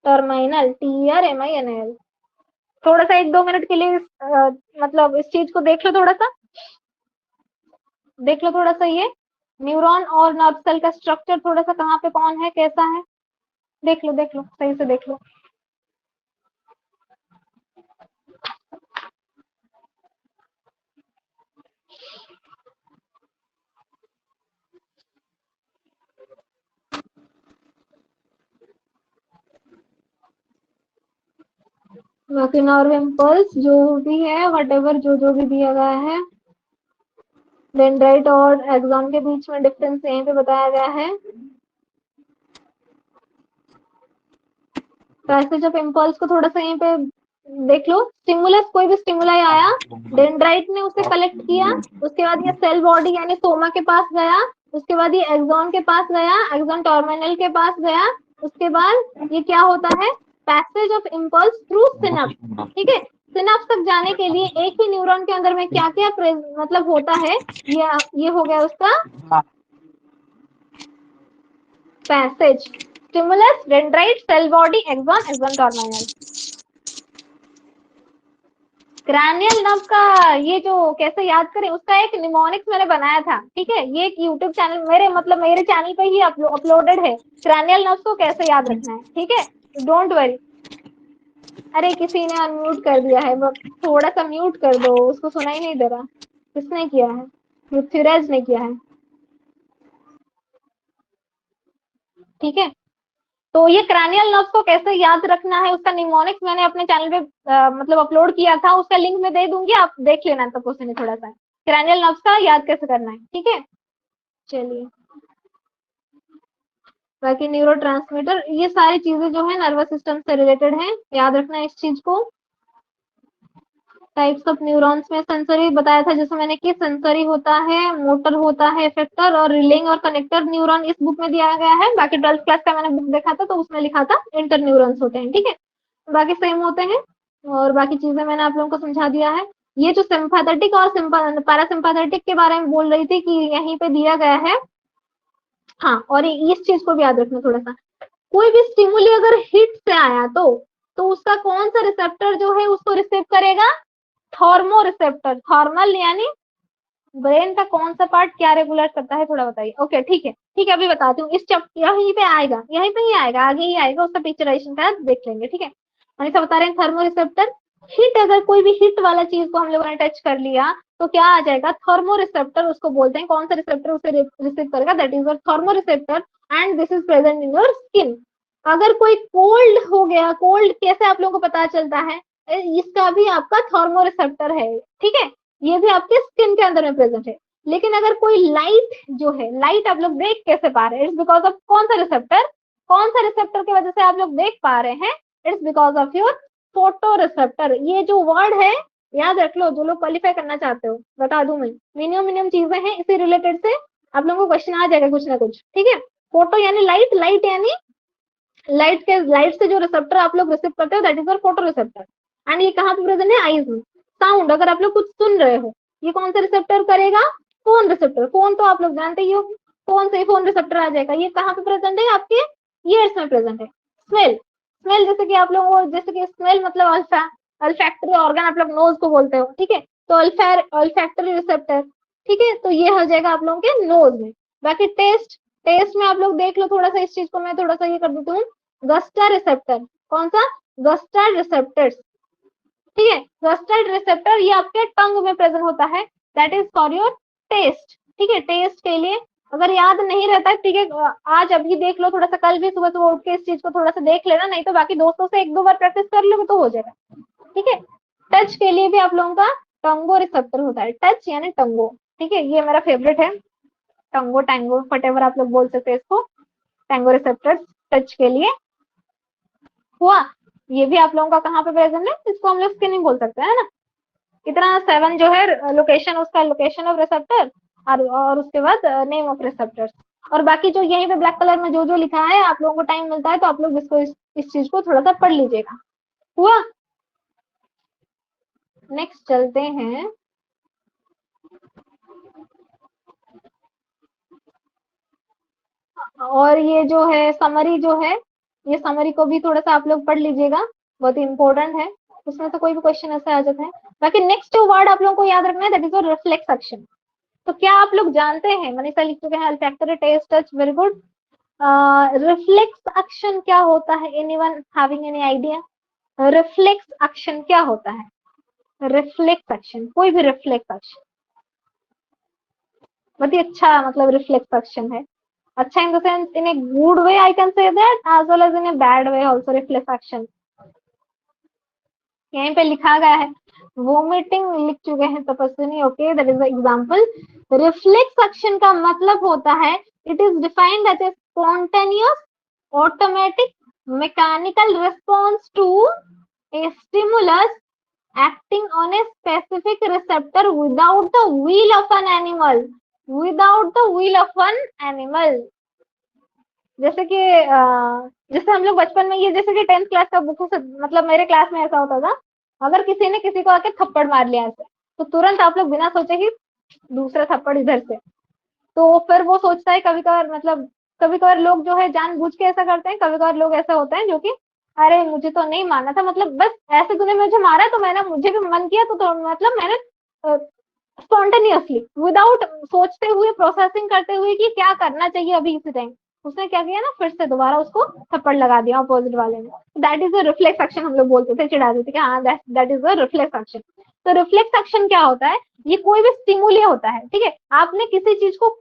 Speaker 1: टर्मिनल, TRMINL। थोड़ा सा 1-2 मिनट के लिए मतलब इस चीज को देख लो थोड़ा सा, देख लो थोड़ा सा, ये न्यूरॉन और नर्व सेल का स्ट्रक्चर थोड़ा सा कहाँ पे कौन है कैसा है, देख लो सही से देख लो। बाकी नर्व इम्पल्स जो भी है वट एवर जो भी दिया गया है, डेंड्राइट और एक्सॉन के बीच में डिफरेंस यहीं पे बताया गया है। पैसेज ऑफ इम्पल्स को थोड़ा सा यहीं पे देख लो। स्टिमुलस, कोई भी स्टिमुलाई आया, डेंड्राइट ने उसे कलेक्ट किया, उसके बाद ये सेल बॉडी यानी सोमा के पास गया, उसके बाद ये एक्सॉन के पास गया, एक्सॉन टर्मिनल के पास गया, उसके बाद ये क्या होता है, पैसेज ऑफ इम्पल्स थ्रू सिनप्स, ठीक है? सिनप्स तक जाने के लिए एक ही न्यूरॉन के अंदर में क्या क्या मतलब होता है, ये हो गया उसका passage, stimulus, dendrite, cell body, axon, axon terminal. Cranial nerve का ये जो कैसे याद करें, उसका एक निमोनिक्स मैंने बनाया था, ठीक है? ये एक यूट्यूब चैनल मेरे चैनल पे ही अपलोडेड है, क्रैनियल नर्व को कैसे याद रखना है, ठीक है? Don't worry. अरे किसी ने अनम्यूट कर दिया है, थोड़ा सा म्यूट कर दो, उसको सुनाई नहीं दे रहा। किसने किया है? पृथ्वीराज ने किया है, ठीक है? तो ये क्रैनियल नर्व्स को कैसे याद रखना है, उसका निमोनिक्स मैंने अपने चैनल पे मतलब अपलोड किया था, उसका लिंक मैं दे दूंगी, आप देख लेना तब उसने थोड़ा सा क्रैनियल नर्व्स का याद कैसे करना है, ठीक है? चलिए बाकी न्यूरोट्रांसमीटर, ये सारी चीजें जो है नर्वस सिस्टम से रिलेटेड है, याद रखना इस चीज को। टाइप्स ऑफ न्यूरॉन्स में सेंसरी बताया था, जैसे मैंने कि सेंसरी होता है, मोटर होता है, इफेक्टर और रिलेइंग और कनेक्टर न्यूरॉन इस बुक में दिया गया है। बाकी 12th क्लास का मैंने बुक देखा था तो उसमें लिखा था इंटर न्यूरॉन्स होते हैं, ठीक है, बाकी सेम होते हैं और बाकी चीजें मैंने आप लोगों को समझा दिया है। ये जो सिंपैथेटिक और पैरासिम्पैथेटिक के बारे में बोल रही थी कि यहीं पे दिया गया है। हाँ, और इस चीज को भी याद रखना थोड़ा सा, कोई भी स्टिमुली अगर हिट से आया तो उसका कौन सा रिसेप्टर जो है उसको रिसीव करेगा, थर्मो रिसेप्टर। थर्मल यानी ब्रेन का कौन सा पार्ट क्या रेगुलेट करता है, थोड़ा बताइए। ओके ठीक है, ठीक है, अभी बताती हूँ। इस चैप्टर यहीं पे आएगा, यहीं पे ही आएगा, आगे ही आएगा, उसका पिक्चराइजेशन का देख लेंगे, ठीक है। अनिता बता रहे हैं थर्मो रिसेप्टर हिट, अगर कोई भी हिट वाला चीज को हम लोगों ने टच कर लिया तो क्या आ जाएगा, थर्मो रिसेप्टर उसको बोलते हैं। कौन सा रिसेप्टर उसे रिसीव करेगा, that is your thermo receptor and this is present in your skin. अगर कोई कोल्ड हो गया, कोल्ड कैसे आप लोगों को पता चलता है, इसका भी आपका थर्मो रिसेप्टर है, ठीक है, ये भी आपके स्किन के अंदर में प्रेजेंट है। लेकिन अगर कोई लाइट जो है, लाइट आप लोग देख कैसे पा रहे हैं, इट्स बिकॉज ऑफ कौन सा रिसेप्टर, कौन सा रिसेप्टर की वजह से आप लोग देख पा रहे हैं, it's because of your photo receptor. ये जो वर्ड है याद रख लो, जो लोग क्वालिफाई करना चाहते हो, बता दूं मैं, मिनिमम मिनिमम चीजें हैं इसी रिलेटेड से आप लोगों को क्वेश्चन आ जाएगा कुछ ना कुछ, ठीक है। फोटो यानी लाइट, लाइट यानी लाइट से जो रिसेप्टर आप लोग रिसीव करते हो, that is your photo receptor. And ये कहाँ पे प्रेजेंट है, आईज में। साउंड, अगर आप लोग कुछ सुन रहे हो, ये कौन सा रिसेप्टर करेगा, फोन रिसेप्टर। फोन तो आप लोग जानते ही हो, फोन से ही फोन रिसेप्टर आ जाएगा। ये कहाँ पे प्रेजेंट है, आपके ईयर्स में प्रेजेंट है। स्मेल, स्मेल जैसे कि आप लोग, जैसे कि स्मेल मतलब अल्फा, अल्फैक्टरी ऑर्गन आप लोग नोज को बोलते हो, ठीक है, तो अल्फैक्टरी रिसेप्टर, ठीक है, तो ये हो जाएगा आप लोगों के नोज में। बाकी टेस्ट, टेस्ट में आप लोग देख लो थोड़ा सा, इस चीज को मैं थोड़ा सा ये कर देती हूँ, गस्टा रिसेप्टर, कौन सा, गस्टा रिसेप्टर्स, ठीक है, गस्टर्ड रिसेप्टर ये आपके टंग में प्रेजेंट होता है, that is for your taste, ठीक है, टेस्ट के लिए। अगर याद नहीं रहता है, ठीक है, आज अभी देख लो थोड़ा सा, कल भी सुबह सुबह उठ के इस चीज को थोड़ा सा देख लेना, नहीं तो बाकी दोस्तों से एक दो बार प्रैक्टिस कर लोगे तो हो जाएगा, ठीक है। टच के लिए भी आप लोगों का टंगो रिसेप्टर होता है, टच यानी टंगो, ठीक है, ये मेरा फेवरेट है, टंगो टैंगो वटेवर आप लोग बोल सकते हैं इसको, टैंगो रिसेप्टर्स टच के लिए हुआ। ये भी आप लोगों का कहाँ पे प्रेजेंट है, इसको हम लोग स्किन बोल सकते हैं ना। इतना 7 जो है लोकेशन, उसका लोकेशन ऑफ रिसेप्टर और उसके बाद नेम ऑफ रिसेप्टर्स। और बाकी जो यहीं पे ब्लैक कलर में जो जो लिखा है, आप लोगों को टाइम मिलता है तो आप लोग इसको इस चीज को थोड़ा सा पढ़ लीजिएगा। हुआ, नेक्स्ट चलते हैं। और ये जो है समरी जो है, ये समरी को भी थोड़ा सा आप लोग पढ़ लीजिएगा, बहुत ही इंपॉर्टेंट है, उसमें तो कोई भी क्वेश्चन ऐसा आ जाता है। बाकी नेक्स्ट जो वर्ड आप लोगों को याद रखना है, दैट इज रिफ्लेक्स एक्शन। तो क्या आप लोग जानते हैं, मनीषा लिख चुके हैं olfactory, taste, touch, very good. Reflex action क्या होता है, anyone having any idea, reflex action क्या होता है, रिफ्लेक्स एक्शन, कोई भी रिफ्लेक्स एक्शन बहुत ही अच्छा, मतलब रिफ्लेक्स एक्शन है, अच्छा in the sense, in a good way I can say that, as well as in a bad way also, reflex action यहीं पे लिखा गया है। वोमिटिंग लिख चुके हैं Tapaswini, okay, that is example. Reflex action का मतलब होता है, it is defined as a spontaneous automatic mechanical response to a stimulus acting on a specific receptor without the will of an animal, without the will of an animal। जैसे कि जैसे हम लोग बचपन में, ये जैसे कि 10th क्लास का बुक से, मतलब मेरे क्लास में ऐसा होता था, अगर किसी ने किसी को आके थप्पड़ मार लिया ऐसे, तो तुरंत आप लोग बिना सोचे ही दूसरा थप्पड़ इधर से, तो फिर वो सोचता है कभी कभार, मतलब कभी कभार लोग जो है जानबूझ के ऐसा करते हैं, कभी कभार लोग ऐसा होता है जो कि अरे मुझे तो नहीं मारना था, मतलब बस ऐसे तूने मुझे मारा तो मैंने, मुझे भी मन किया तो मतलब मैंने स्पॉन्टेनियसली विदाउट सोचते हुए, प्रोसेसिंग करते हुए कि क्या करना चाहिए अभी इसी टाइम, उसने क्या किया ना, फिर से दोबारा उसको थप्पड़ लगा दिया अपोजिट वाले ने। That is a reflex action, हम लोग बोलते थे, चिढ़ा देते कि हाँ that is a reflex action. तो रिफ्लेक्स एक्शन क्या होता है, ये कोई भी स्टिमुली होता है, ठीक है, आपने किसी चीज को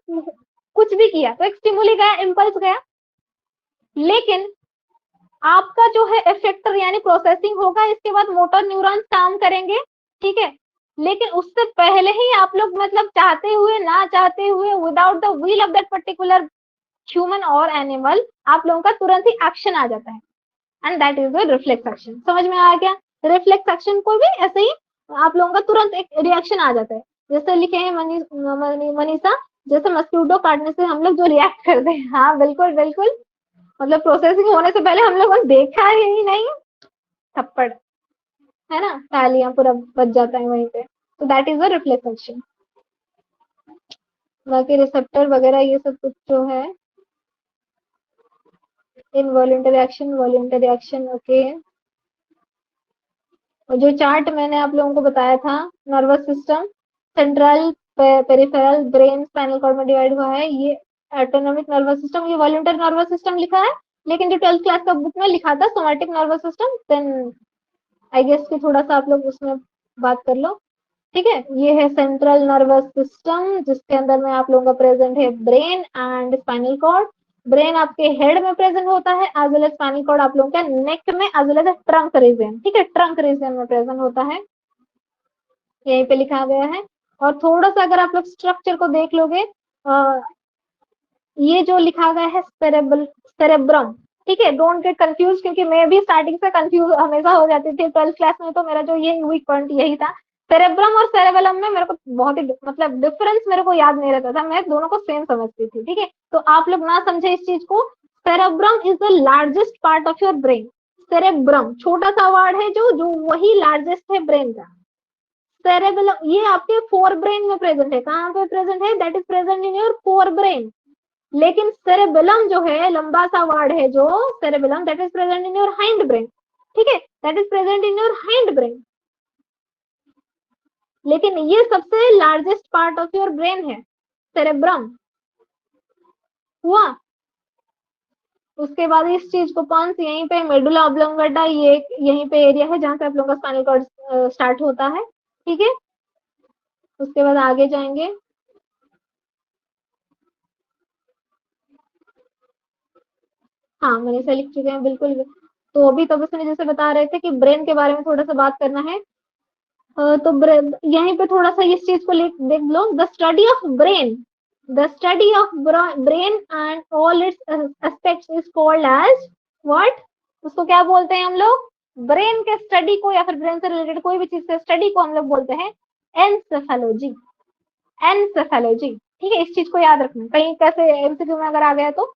Speaker 1: कुछ भी किया तो एक स्टिमुली गया, इम्पल्स गया, लेकिन आपका जो है इफेक्टर यानी प्रोसेसिंग होगा, इसके बाद मोटर न्यूरॉन्स काम करेंगे, ठीक है, लेकिन उससे पहले ही आप लोग, मतलब चाहते हुए ना चाहते हुए, without the will of that particular human और एनिमल, आप लोगों का तुरंत ही एक्शन आ जाता है, and that is the reflex action. समझ में आया क्या, रिफ्लेक्स एक्शन कोई भी ऐसे ही आप लोगों का तुरंत एक रिएक्शन आ जाता है। जैसे लिखे हैं मनीषा, जैसे मस्कीटो काटने से हम लोग जो रिएक्ट करते हैं। हाँ बिल्कुल बिल्कुल, मतलब प्रोसेसिंग होने से पहले हम लोगों ने देखा ही नहीं, थप्पड़, है ना, तालियां पूरा बज जाता है वहीं पे। तो that is a reflex action. बाकी रिसेप्टर वगैरह ये सब कुछ जो है, involuntary action, voluntary action, okay. और जो चार्ट मैंने आप लोगों को बताया था, nervous system central, peripheral, brain, spinal cord में डिवाइड हुआ है। ये ऑटोनॉमिक नर्वस सिस्टम, ये वॉलंटरी नर्वस सिस्टम लिखा है, लेकिन जो 12th क्लास का बुक में लिखा था somatic nervous system, then I guess कि थोड़ा सा आप लोग उसमें बात कर लो। ठीक है, ये है सेंट्रल नर्वस सिस्टम, जिसके अंदर में आप लोगों का प्रेजेंट है brain and spinal cord. Brain आपके हेड में प्रेजेंट होता है, as well as spinal cord आप लोगों के नेक में, as well as trunk region. ठीक है, ट्रंक रीजन में प्रेजेंट होता है, यहीं पे लिखा गया है। और थोड़ा सा अगर आप लोग स्ट्रक्चर को देख लोगे, ये जो लिखा गया है सेरेब्रम, ठीक है, डोंट गेट कंफ्यूज, क्योंकि मैं भी स्टार्टिंग से कंफ्यूज हमेशा हो जाती थी 12th क्लास में, तो मेरा जो ये वीक पॉइंट यही था। सेरेब्रम और सेरेबेलम में मेरे को बहुत ही मतलब डिफरेंस मेरे को याद नहीं रहता था, मैं दोनों को सेम समझती थी। ठीक है, तो आप लोग ना समझे इस चीज को। Cerebrum is the largest part of your brain. Cerebrum छोटा सा वर्ड है, जो जो वही लार्जेस्ट है ब्रेन का। सेरेबेलम ये आपके फोर ब्रेन में प्रेजेंट है, कहाँ पे प्रेजेंट है, that is present in your fore brain. लेकिन सेरेबेलम जो है लंबा सा वर्ड है, जो cerebellum, that is present in your hind brain. ठीक है, that is present in your hind brain. लेकिन ये सबसे largest part of your brain है, सेरेब्रम हुआ। उसके बाद इस चीज को कौन सी, यहीं पे मेडुला ऑब्लोंगेटा, ये यहीं पे एरिया है जहां से आप लोगों का स्पाइनल कॉर्ड स्टार्ट होता है। ठीक है, उसके बाद आगे जाएंगे। हाँ मनीषा लिख चुके हैं बिल्कुल। तो अभी तब उसने जैसे बता रहे थे कि ब्रेन के बारे में थोड़ा सा बात करना है। तो यहीं पे थोड़ा सा इस चीज को देख लो, the study of brain, the study of brain and all its aspects is called as what, उसको क्या बोलते हैं हम लोग, ब्रेन के स्टडी को या फिर ब्रेन से रिलेटेड कोई भी चीज के स्टडी को हम लोग बोलते हैं एनसेफेलोजी। एनसेफेलोजी, ठीक है, इस चीज को याद रखना, कहीं कैसे एमसीक्यू में अगर आ गया तो।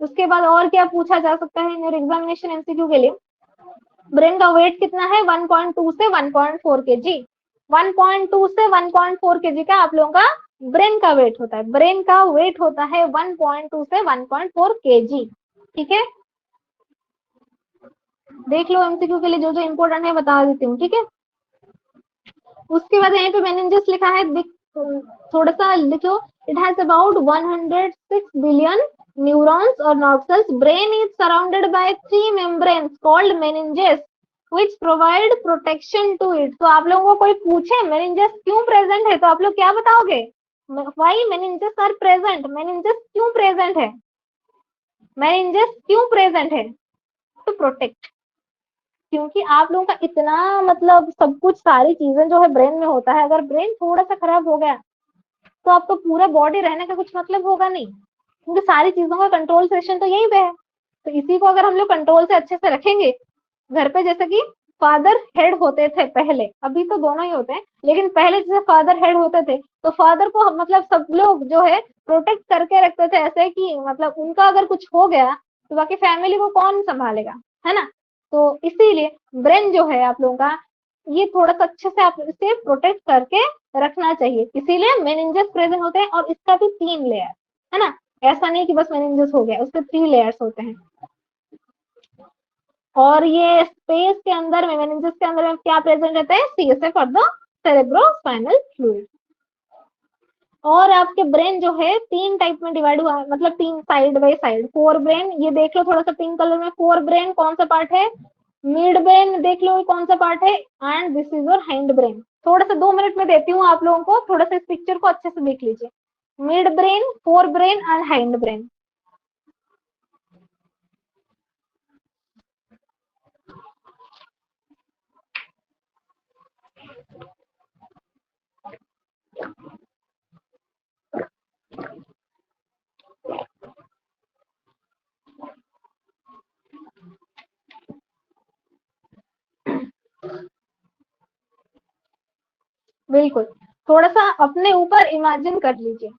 Speaker 1: उसके बाद और क्या पूछा जा सकता है इन एग्जामिनेशन एमसीक्यू के लिए, ब्रेन का वेट कितना है, 1.2 से 1.4 केजी। 1.2 से 1.4 केजी का आप लोगों का ब्रेन का वेट होता है। ब्रेन का वेट होता है 1.2 से 1.4 केजी। ठीक है, देख लो एमसीक्यू के लिए जो जो इंपॉर्टेंट है बता देती हूँ। ठीक है, उसके बाद यहाँ पे मेनिंजेस लिखा है, थोड़ा सा लिखो, it has about 106 billion neurons और nerve cells. Brain is surrounded by three membranes called meninges which provide protection to it। तो आप लोगों को कोई पूछे मेनिंजेस क्यों प्रेजेंट है, तो आप लोग क्या बताओगे, why meninges are present, meninges क्यों प्रेजेंट है, मेनिंजेस क्यों प्रेजेंट है, टू प्रोटेक्ट। क्योंकि आप लोगों का इतना मतलब सब कुछ सारी चीजें जो है ब्रेन में होता है, अगर ब्रेन थोड़ा सा खराब हो गया तो आपको पूरा बॉडी रहने का कुछ मतलब होगा नहीं, क्योंकि सारी चीजों का कंट्रोल सेशन तो यहीं पे है। तो इसी को अगर हम लोग कंट्रोल से अच्छे से रखेंगे, घर पे जैसे कि फादर हेड होते थे पहले, अभी तो दोनों ही होते हैं, लेकिन पहले जैसे फादर हेड होते थे, तो फादर को मतलब सब लोग जो है प्रोटेक्ट करके रखते थे, ऐसे कि मतलब उनका अगर कुछ हो गया तो बाकी फैमिली को कौन संभालेगा, है ना। तो इसीलिए ब्रेन जो है आप लोगों का, ये थोड़ा सा अच्छे से आप इसे प्रोटेक्ट करके रखना चाहिए, इसीलिए मेनिंजेस प्रेजेंट होते हैं। और इसका भी 3 लेयर है ना, ऐसा नहीं कि बस मेनिंजेस हो गया, उसके 3 लेयर्स होते हैं। और ये स्पेस के अंदर में, मेनिंजेस के अंदर में क्या प्रेजेंट रहता है, सीएसएफ और द सेरेब्रोस्पाइनल फ्लूइड। और आपके ब्रेन जो है 3 टाइप में डिवाइड हुआ है, मतलब 3 side by side. Fore brain, ये देख लो थोड़ा सा पिंक कलर में, फोर ब्रेन कौन सा पार्ट है, मिड ब्रेन देख लो कौन सा पार्ट है, and this is your hind brain. थोड़ा सा 2 मिनट में देती हूँ आप लोगों को, थोड़ा सा इस पिक्चर को अच्छे से देख लीजिए, mid brain, fore brain and hind brain. बिल्कुल, थोड़ा सा अपने ऊपर इमेजिन कर लीजिए।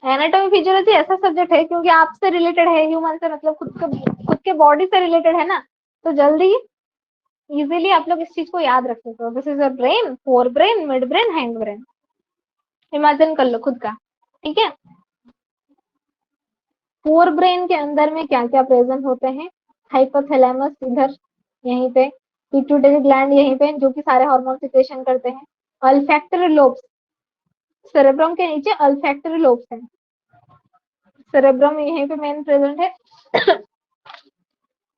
Speaker 1: एनाटॉमी फिजियोलॉजी ऐसा सब्जेक्ट है क्योंकि आपसे रिलेटेड है, ह्यूमन से मतलब खुद के बॉडी से रिलेटेड है ना, तो जल्दी इजीली आप लोग इस चीज को याद रख सकते हो। This is a brain, fore brain, mid brain, hind brain, imagine कर लो खुद का, ठीक है। फोर ब्रेन के अंदर में क्या क्या प्रेजेंट होते हैं? हाइपोथैलेमस इधर, यहीं पे, पिट्यूटरी ग्लैंड यहीं पे, जो कि सारे हार्मोन सिक्रेशन करते हैं। अल्फैक्टरी लोब्स, सेरेब्रम के नीचे अल्फैक्टरी लोब्स हैं, सेरेब्रम यहीं पे मेन प्रेजेंट है।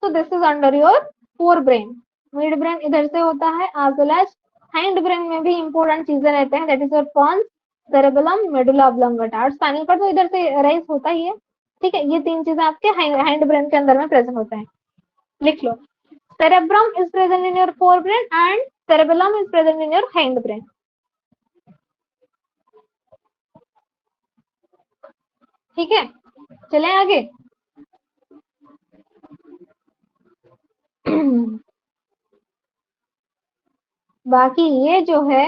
Speaker 1: तो this is under your forebrain. Midbrain इधर से होता है, as well as hindbrain में भी इंपॉर्टेंट चीजें रहते हैं, that is your pons, cerebellum, medulla oblongata, और स्पाइनल कॉर्ड तो इधर से राइज होता ही है, ठीक है। ये तीन चीजें आपके हैंड ब्रेन के अंदर में प्रेजेंट होते हैं, लिख लो। cerebrum is present in your forebrain and cerebellum is present in your hindbrain, ठीक है। चलें आगे। बाकी ये जो है,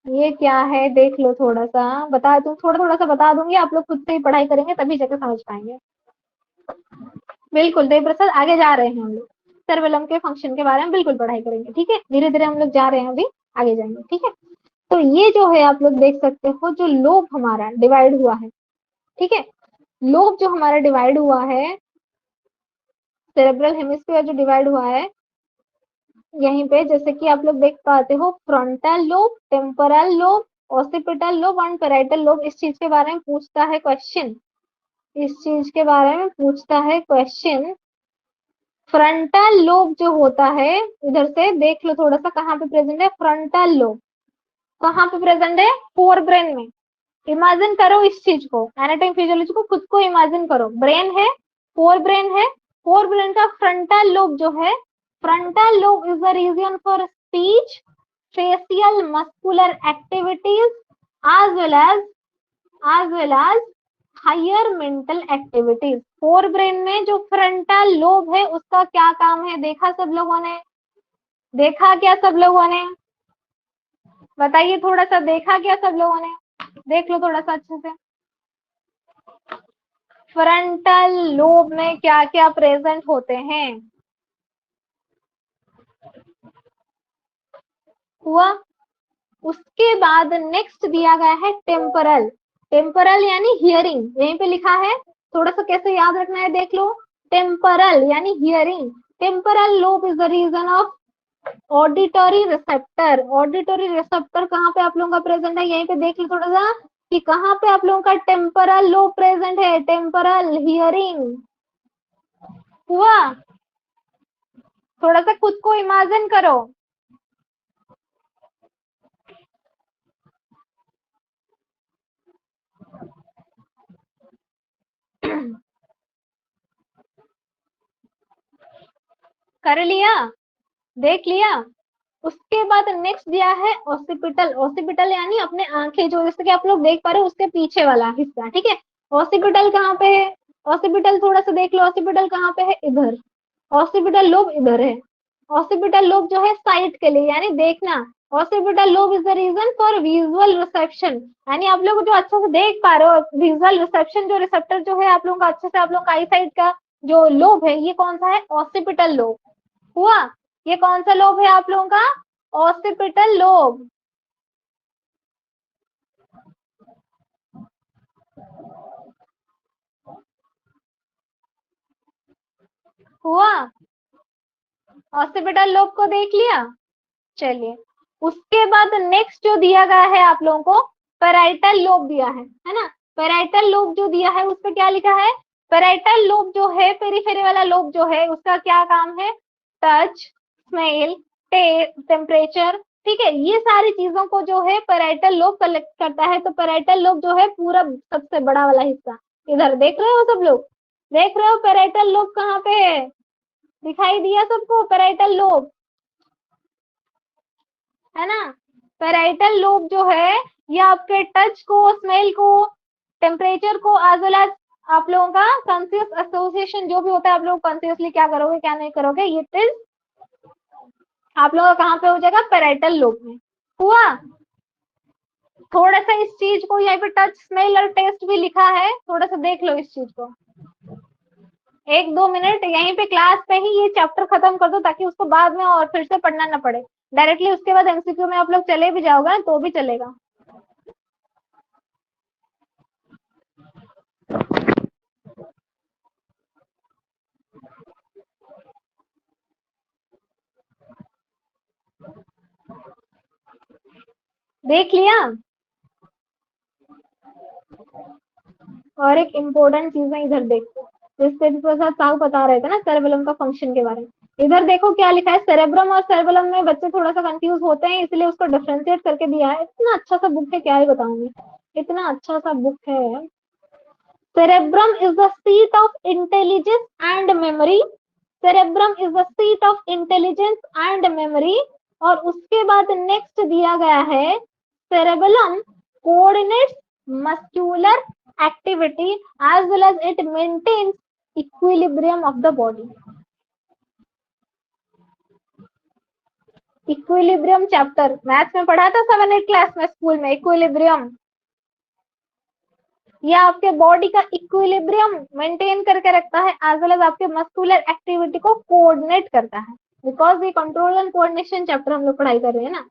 Speaker 1: ये क्या है देख लो, थोड़ा सा बता दूं, थोड़ा थोड़ा सा बता दूंगी, आप लोग खुद से ही पढ़ाई करेंगे तभी जाके समझ पाएंगे। बिल्कुल देव प्रसाद, आगे जा रहे हैं हम लोग, सर्वेलम के फंक्शन के बारे में बिल्कुल पढ़ाई करेंगे, ठीक है। धीरे धीरे हम लोग जा रहे हैं, अभी आगे जाएंगे, ठीक है। तो ये जो है आप लोग देख सकते हो, जो लोब हमारा डिवाइड हुआ है, ठीक है, लोब जो हमारा डिवाइड हुआ है, सेरेब्रल हेमिस्फीयर जो डिवाइड हुआ है यहीं पे, जैसे कि आप लोग देख पाते हो, frontal lobe, temporal lobe, occipital lobe and parietal lobe, इस चीज के बारे में पूछता है क्वेश्चन, इस चीज के बारे में पूछता है क्वेश्चन। फ्रंटल लोब जो होता है, इधर से देख लो थोड़ा सा, कहाँ पे प्रेजेंट है फ्रंटल लोब, कहाँ पे प्रेजेंट है? फोर ब्रेन में। इमेजिन करो इस चीज को, एनाटॉमी फिजियोलॉजी को खुद को इमेजिन करो, ब्रेन है, फोर ब्रेन है, फोर ब्रेन का फ्रंटल लोब जो है, frontal lobe is the region for speech, facial muscular activities, as well as higher mental activities. Forebrain में जो फ्रंटल लोब है उसका क्या काम है, देखा सब लोगों ने? देखा क्या सब लोगों ने? बताइए थोड़ा सा, देखा क्या सब लोगों ने? देख लो थोड़ा सा अच्छे से, फ्रंटल लोब में क्या क्या प्रेजेंट होते हैं, हुआ। उसके बाद नेक्स्ट दिया गया है टेम्परल, टेम्परल यानी हियरिंग, यहीं पे लिखा है, थोड़ा सा कैसे याद रखना है देख लो। टेम्परल यानी hearing, temporal lobe is the region of auditory receptor, auditory receptor कहाँ पे आप लोगों का प्रेजेंट है, यहीं पे देख लो थोड़ा सा कि कहाँ पे आप लोगों का टेम्परल लोब प्रेजेंट है, टेम्परल हियरिंग, हुआ। थोड़ा सा खुद को इमेजिन करो। कर लिया, देख लिया। उसके बाद नेक्स्ट दिया है ऑसिपिटल, ऑसिपिटल यानी अपने आंखें, जो जैसे कि आप लोग देख पा रहे हो उसके पीछे वाला हिस्सा, ठीक है। ऑसिपिटल कहाँ पे है? ऑसिपिटल थोड़ा सा देख लो, ऑसिपिटल कहाँ पे है? इधर, ऑसिपिटल लोब इधर है। ऑसिपिटल लोब जो है साइट के लिए यानी देखना, occipital lobe is the region for visual reception, यानी आप लोग जो अच्छे से देख पा रहे हो, विजुअल रिसेप्शन जो रिसेप्टर जो है आप लोगों का अच्छे से, आप लोगों का आई साइड का जो लोब है, ये कौन सा है? ऑसिपिटल लोब, हुआ। ये कौन सा लोब है आप लोगों का? ऑसिपिटल लोब, हुआ। ऑसिपिटल लोब को देख लिया। चलिए, उसके बाद नेक्स्ट जो दिया गया है आप लोगों को, पैराइटल लोब दिया है ना। पैराइटल लोब जो दिया है उस पर क्या लिखा है? पैराइटल लोब जो है, पेरीफेरी वाला लोब जो है, उसका क्या काम है? टच, स्मेल, टेम्परेचर, ठीक है, ये सारी चीजों को जो है पैराइटल लोब कलेक्ट करता है। तो पैराइटल लोब जो है पूरा सबसे बड़ा वाला हिस्सा, इधर देख रहे हो सब लोग, देख रहे हो पैराइटल लोब कहाँ पे है? दिखाई दिया सबको पैराइटल लोब, है ना। पैराइटल लोब जो है ये आपके टच को, स्मेल को, टेम्परेचर को, एज वेल एज आप लोगों का कॉन्सियस एसोसिएशन जो भी होता है, आप लोग कॉन्सियसली क्या करोगे क्या नहीं करोगे, ये चीज आप लोगों का कहाँ पे हो जाएगा? पैराइटल लोब में। हुआ? थोड़ा सा इस चीज को, यहाँ पे टच, स्मेल और टेस्ट भी लिखा है, थोड़ा सा देख लो इस चीज को। 1-2 मिनट यहीं पे क्लास पे ही ये चैप्टर खत्म कर दो, ताकि उसको बाद में और फिर से पढ़ना ना पड़े। डायरेक्टली उसके बाद एमसीक्यू में आप लोग चले भी जाओगे तो भी चलेगा। देख लिया? और एक इम्पोर्टेंट चीज है, इधर देखो, जिससे प्रसाद साहब बता रहे थे ना सेरेबेलम का फंक्शन के बारे में। इधर देखो क्या लिखा है, सेरेब्रम और सेरेबेलम में बच्चे थोड़ा सा कंफ्यूज होते हैं, इसलिए उसको डिफरेंशिएट करके दिया है। इतना अच्छा सा बुक है, क्या ही बताऊंगी, इतना अच्छा सा बुक है। Cerebrum is the seat of intelligence and memory. Cerebrum is the seat of intelligence and memory. और उसके बाद नेक्स्ट दिया गया है, cerebellum coordinates muscular activity as well as it maintains equilibrium of the body. Equilibrium chapter maths में पढ़ा था 7-8 क्लास में स्कूल में। इक्विलिब्रियम ये आपके बॉडी का इक्विलिब्रियम मेंटेन करके रखता है, एज वेल एज आपके मस्कुलर एक्टिविटी को कोऑर्डिनेट करता है, बिकॉज ये कंट्रोल एंड कोऑर्डिनेशन चैप्टर हम लोग पढ़ाई कर रहे हैं ना।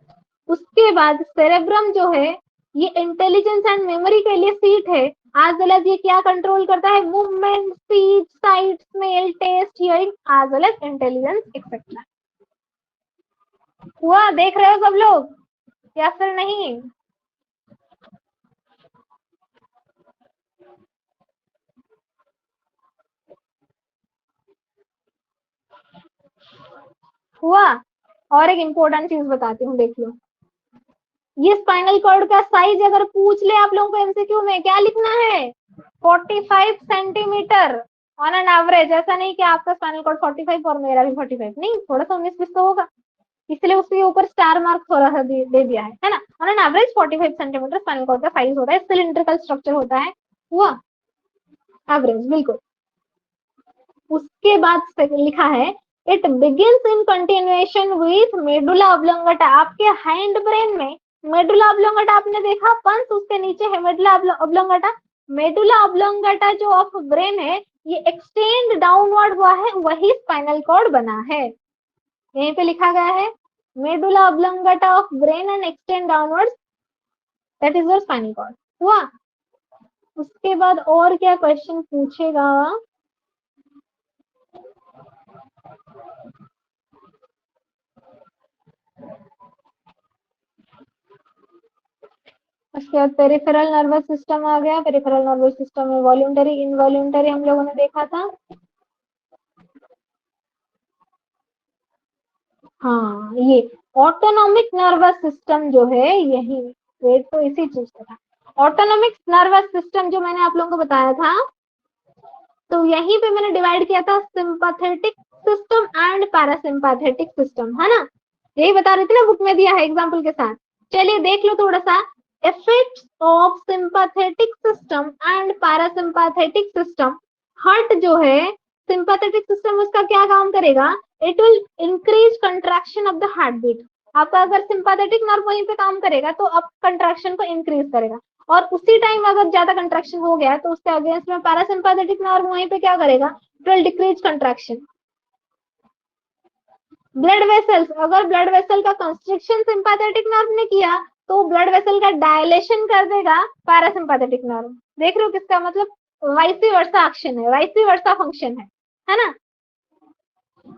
Speaker 1: उसके बाद सेरेब्रम जो है ये इंटेलिजेंस एंड मेमोरी के लिए सीट है, एज वेल एज ये क्या कंट्रोल करता है, movement, speech, sight, smell, taste, hearing, as well as intelligence etcetera. हुआ? देख रहे हो सब लोग या फिर नहीं? हुआ? और एक इम्पोर्टेंट चीज बताती हूँ, देख लो। ये स्पाइनल कॉर्ड का साइज अगर पूछ ले आप लोगों को एमसीक्यू में, क्या लिखना है, 45 सेंटीमीटर ऑन एन एवरेज। ऐसा नहीं कि आपका स्पाइनल कॉर्ड 45 और मेरा भी 45, नहीं, थोड़ा सा 19-20 तो होगा, इसलिए उसके ऊपर स्टार मार्क थोड़ा सा दे दिया है ना। On an average 45 centimetre spinal cord का साइज होता है, सिलिंड्रिकल स्ट्रक्चर होता है। हुआ? एवरेज, बिल्कुल। उसके बाद लिखा है, it begins in continuation with medulla oblongata. आपके हैंड ब्रेन में मेडुला ऑब्लोंगेटा आपने देखा, पंस उसके नीचे है मेडुला ऑब्लोंगेटा। मेडुला ऑब्लोंगेटा जो ऑफ ब्रेन है ये एक्सटेंड डाउनवर्ड हुआ है, वही स्पाइनल कॉर्ड बना है। यहीं पे लिखा गया है, medulla oblongata of brain and extend downward, that is your spinal cord. हुआ? उसके बाद और क्या क्वेश्चन पूछेगा? उसके बाद पेरिफेरल नर्वस सिस्टम आ गया। पेरिफेरल नर्वस सिस्टम में वॉल्यूंटरी, इनवॉल्यूंटरी हम लोगों ने देखा था। हाँ, ये ऑटोनॉमिक नर्वस सिस्टम जो है, यही वेट तो इसी चीज का था। ऑटोनॉमिक नर्वस सिस्टम जो मैंने आप लोगों को बताया था, तो यहीं पे मैंने डिवाइड किया था sympathetic system and parasympathetic system, है ना। यही बता रही थी ना, बुक में दिया है एग्जाम्पल के साथ। चलिए देख लो थोड़ा सा, effects of sympathetic system and parasympathetic system. Heart जो है, सिंपैथेटिक सिस्टम उसका क्या काम करेगा, it will increase contraction of the heartbeat. आपका अगर सिंपैथेटिक नर्व वहीं पे काम करेगा तो अब कंट्रैक्शन को इंक्रीज करेगा, और उसी टाइम अगर ज्यादा कंट्रैक्शन हो गया तो उसके अगेंस्ट में पैरासिम्पैथेटिक नर्व वहीं पे क्या करेगा, it will decrease contraction. Blood vessels, अगर ब्लड वेसल का कंस्ट्रिक्शन सिंपैथेटिक नर्व ने किया तो ब्लड वेसल का डायलेशन कर देगा पैरासिम्पैथेटिक नर्व। देख रहे हो, किसका मतलब वाइस वर्सा एक्शन है, वाइस वर्सा फंक्शन है ना।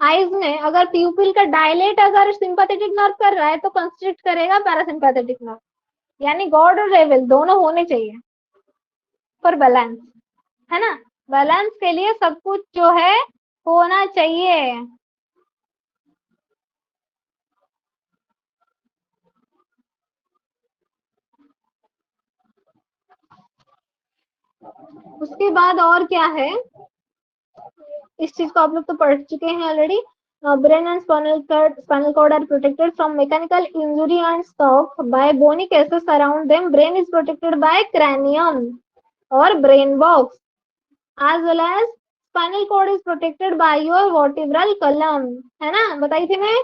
Speaker 1: आईज में अगर प्यूपिल का डायलेट अगर सिंपैथेटिक नर्व कर रहा है तो कंस्ट्रिक्ट करेगा पैरासिम्पैथेटिक नर्व। यानी गॉड और डेविल दोनों होने चाहिए फॉर बैलेंस, है ना। बैलेंस के लिए सब कुछ जो है होना चाहिए। उसके बाद और क्या है, इस चीज को आप लोग तो पढ़ चुके हैं already. Brain and spinal cord are protected from mechanical injury and shock by bony cases around them. Brain is protected by cranium और brain box, as well as spinal cord is protected by your vertebral column, है ना, बताई थी मैं।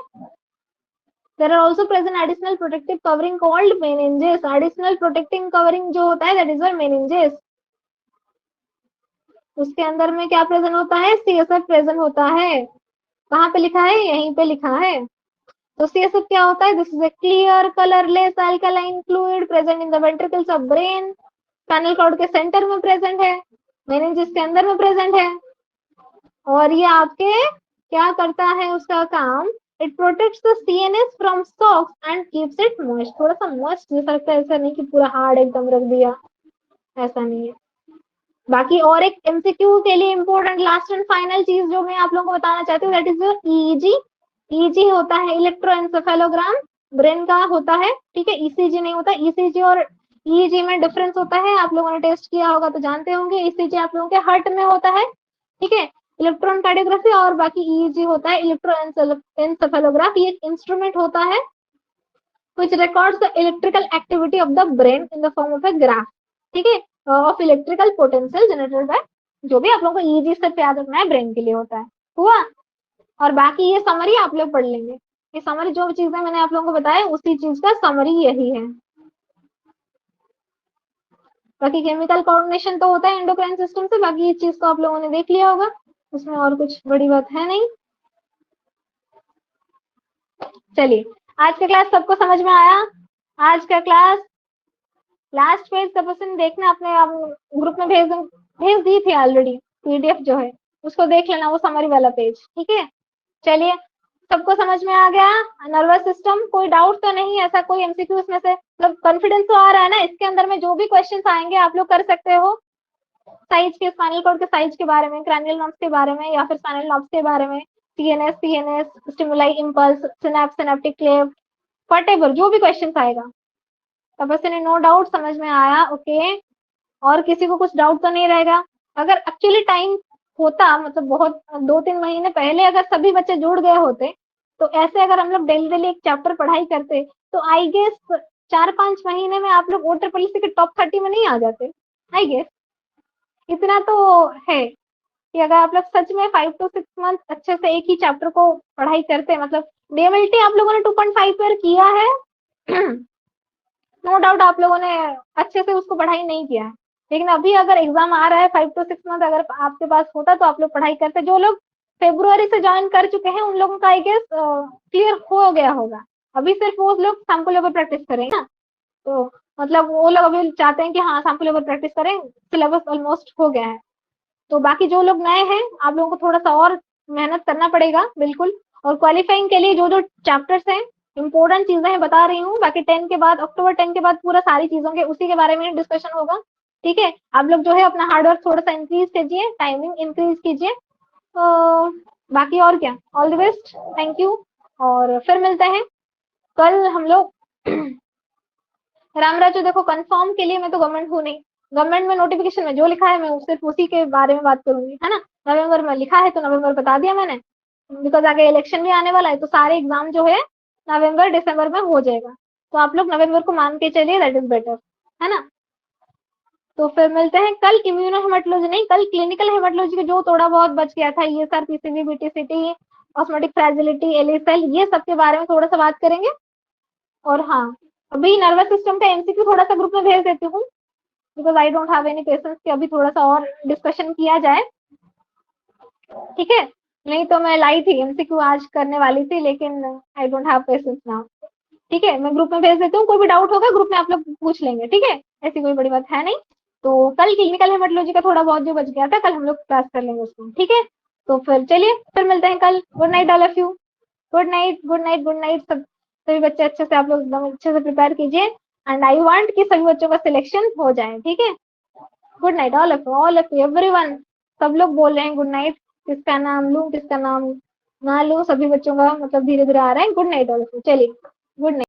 Speaker 1: There are also present additional protective covering called meninges. Additional protecting covering जो होता है दैट इज योर मेनिंजेस। उसके अंदर में क्या प्रेजेंट होता है? सीएसएफ प्रेजेंट होता है। कहाँ पे लिखा है? यहीं पे लिखा है। तो सीएसएफ क्या होता है? This is a clear colourless alkaline fluid present in the ventricles of brain. Spinal cord के सेंटर में प्रेजेंट है, मेनिंजेस के अंदर में प्रेजेंट है। और ये आपके क्या करता है उसका काम? It protects the CNS from shocks and keeps it moist. थोड़ा सा मॉइस्ट जैसा लगता है, ऐसा नहीं कि पूरा हार्ड एकदम रख दिया, ऐसा नहीं है। बाकी और एक एमसीक्यू के लिए इंपॉर्टेंट लास्ट एंड फाइनल चीज जो मैं आप लोगों को बताना चाहती हूँ that is your EEG. EEG होता है इलेक्ट्रोएन्सेफेलोग्राम, ब्रेन का होता है, ठीक है। ईसीजी नहीं होता। ईसीजी और ईईजी में डिफरेंस होता है, आप लोगों ने टेस्ट किया होगा तो जानते होंगे। ईसीजी आप लोगों के हार्ट में होता है, ठीक है, इलेक्ट्रॉन कार्डियोग्राफी। और बाकी ईईजी होता है इलेक्ट्रोएन्सेफेलोग्राफ। ये एक इंस्ट्रूमेंट होता है which records the electrical activity of the brain in the form of a graph, ठीक है, of electrical potential generated by, जो भी आप लोगों को ईजी से याद रखना है, ब्रेन के लिए होता है। हुआ? और बाकी ये समरी आप लोग पढ़ लेंगे। ये समरी जो चीजें मैंने आप लोगों को बताया उसी चीज का समरी यही है। बाकी केमिकल कोऑर्डिनेशन तो होता है एंडोक्राइन सिस्टम से, बाकी ये चीज तो आप लोगों ने देख लिया होगा, उसमें और कुछ बड़ी बात है नहीं। चलिए, आज का क्लास सबको समझ में आया? आज का क्लास लास्ट पेज का क्वेश्चन देखना, अपने आप ग्रुप में भेज दी थी ऑलरेडी, पीडीएफ जो है उसको देख लेना, वो समरी वाला पेज, ठीक है। चलिए, सबको समझ में आ गया? नर्वस सिस्टम कोई डाउट तो नहीं? ऐसा कोई एमसीक्यू इसमें से मतलब कॉन्फिडेंस तो आ रहा है ना? इसके अंदर में जो भी क्वेश्चंस आएंगे आप लोग कर सकते हो, साइज के, स्पाइनल कॉर्ड के साइज के बारे में, क्रैनियल नर्व्स के बारे में, या फिर स्पाइनल नर्व्स के बारे में, CNS, stimuli, impulse, synapse, synaptic cleft, whatever जो भी क्वेश्चंस आएगा। तपस्या, नो डाउट, समझ में आया? ओके। और किसी को कुछ डाउट तो नहीं रहेगा? अगर एक्चुअली टाइम होता, मतलब बहुत 2-3 महीने पहले अगर सभी बच्चे जुड़ गए होते, तो ऐसे अगर हम लोग डेली डेली एक चैप्टर पढ़ाई करते, तो आई गेस 4-5 महीने में आप लोग ओ ट्रिपल सी के टॉप 30 में नहीं आ जाते, आई गेस। इतना तो है कि अगर आप लोग सच में 5 to 6 मंथ अच्छे से एक ही चैप्टर को पढ़ाई करते, मतलब डीएमएलटी आप लोगों ने 2.5 पर किया है, नो डाउट आप लोगों ने अच्छे से उसको पढ़ाई नहीं किया है, लेकिन अभी अगर एग्जाम आ रहा है 5 to 6 मंथ अगर आपके पास होता तो आप लोग पढ़ाई करते। जो लोग फेब्रुआरी से ज्वाइन कर चुके हैं उन लोगों का आई गेस क्लियर हो गया होगा। अभी सिर्फ वो लोग सैंपल लेवल प्रैक्टिस करें ना, तो मतलब वो लोग अभी चाहते हैं कि हाँ सैंपल लेवल प्रैक्टिस करें, सिलेबस ऑलमोस्ट हो गया है। तो बाकी जो लोग नए हैं आप लोगों को थोड़ा सा और मेहनत करना पड़ेगा, बिल्कुल। और क्वालिफाइंग के लिए जो जो चैप्टर्स हैं, इंपॉर्टेंट चीजें हैं बता रही हूँ, बाकी 10 के बाद, अक्टूबर 10 के बाद पूरा सारी चीजों के उसी के बारे में डिस्कशन होगा, ठीक है। आप लोग जो है अपना हार्डवर्क थोड़ा सा इंक्रीज कीजिए, टाइमिंग इंक्रीज कीजिए। तो बाकी और क्या, all the best, thank you. और फिर मिलते हैं कल हम लोग। रामराजू, देखो कंफर्म के लिए मैं तो गवर्नमेंट हूँ नहीं, गवर्नमेंट में नोटिफिकेशन में जो लिखा है मैं सिर्फ उसी के बारे में बात करूंगी, है ना। नवंबर में लिखा है तो नवंबर बता दिया मैंने, बिकॉज आगे इलेक्शन भी आने वाला है, तो सारे एग्जाम जो है नवंबर दिसंबर में हो जाएगा, तो आप लोग नवंबर को मान के चलिए, दैट इज बेटर, है ना। तो फिर मिलते हैं कल। इम्यूनो हेमेटोलॉजी नहीं, कल क्लिनिकल हेमेटोलॉजी का जो थोड़ा बहुत बच गया था, ये सर पीसीबी, बीटीसीटी, ऑस्मोटिक फ्रेजिलिटी, एलिसल, ये सब के बारे में थोड़ा सा बात करेंगे। और हाँ, अभी नर्वस सिस्टम का एमसीक्यू थोड़ा सा ग्रुप में भेज देती हूँ, because I don't have any patience कि अभी थोड़ा सा और डिस्कशन किया जाए, ठीक है। नहीं तो मैं लाई थी एमसीक्यू आज करने वाली थी, लेकिन I don't have patience now, ठीक है। मैं ग्रुप में भेज देती हूँ, कोई भी डाउट होगा ग्रुप में आप लोग पूछ लेंगे, ठीक है, ऐसी कोई बड़ी बात है नहीं। तो कल क्लिनिकल हेमेटोलॉजी का थोड़ा बहुत जो बच गया था, कल हम लोग क्लास कर लेंगे उसको, ठीक है। तो फिर चलिए, फिर मिलते हैं कल। Good night all of you. Good night, good night, good night. सब सभी बच्चे अच्छे से, आप लोग एकदम अच्छे से प्रिपेयर कीजिए, एंड आई वांट कि सभी बच्चों का सिलेक्शन हो जाए, ठीक है। Good night all of you everyone. सब लोग बोल रहे हैं गुड नाइट, किसका नाम लूं किसका नाम ना लूं, सभी बच्चों का मतलब धीरे धीरे आ रहा है। Good night all of you, चलिए, गुड नाइट।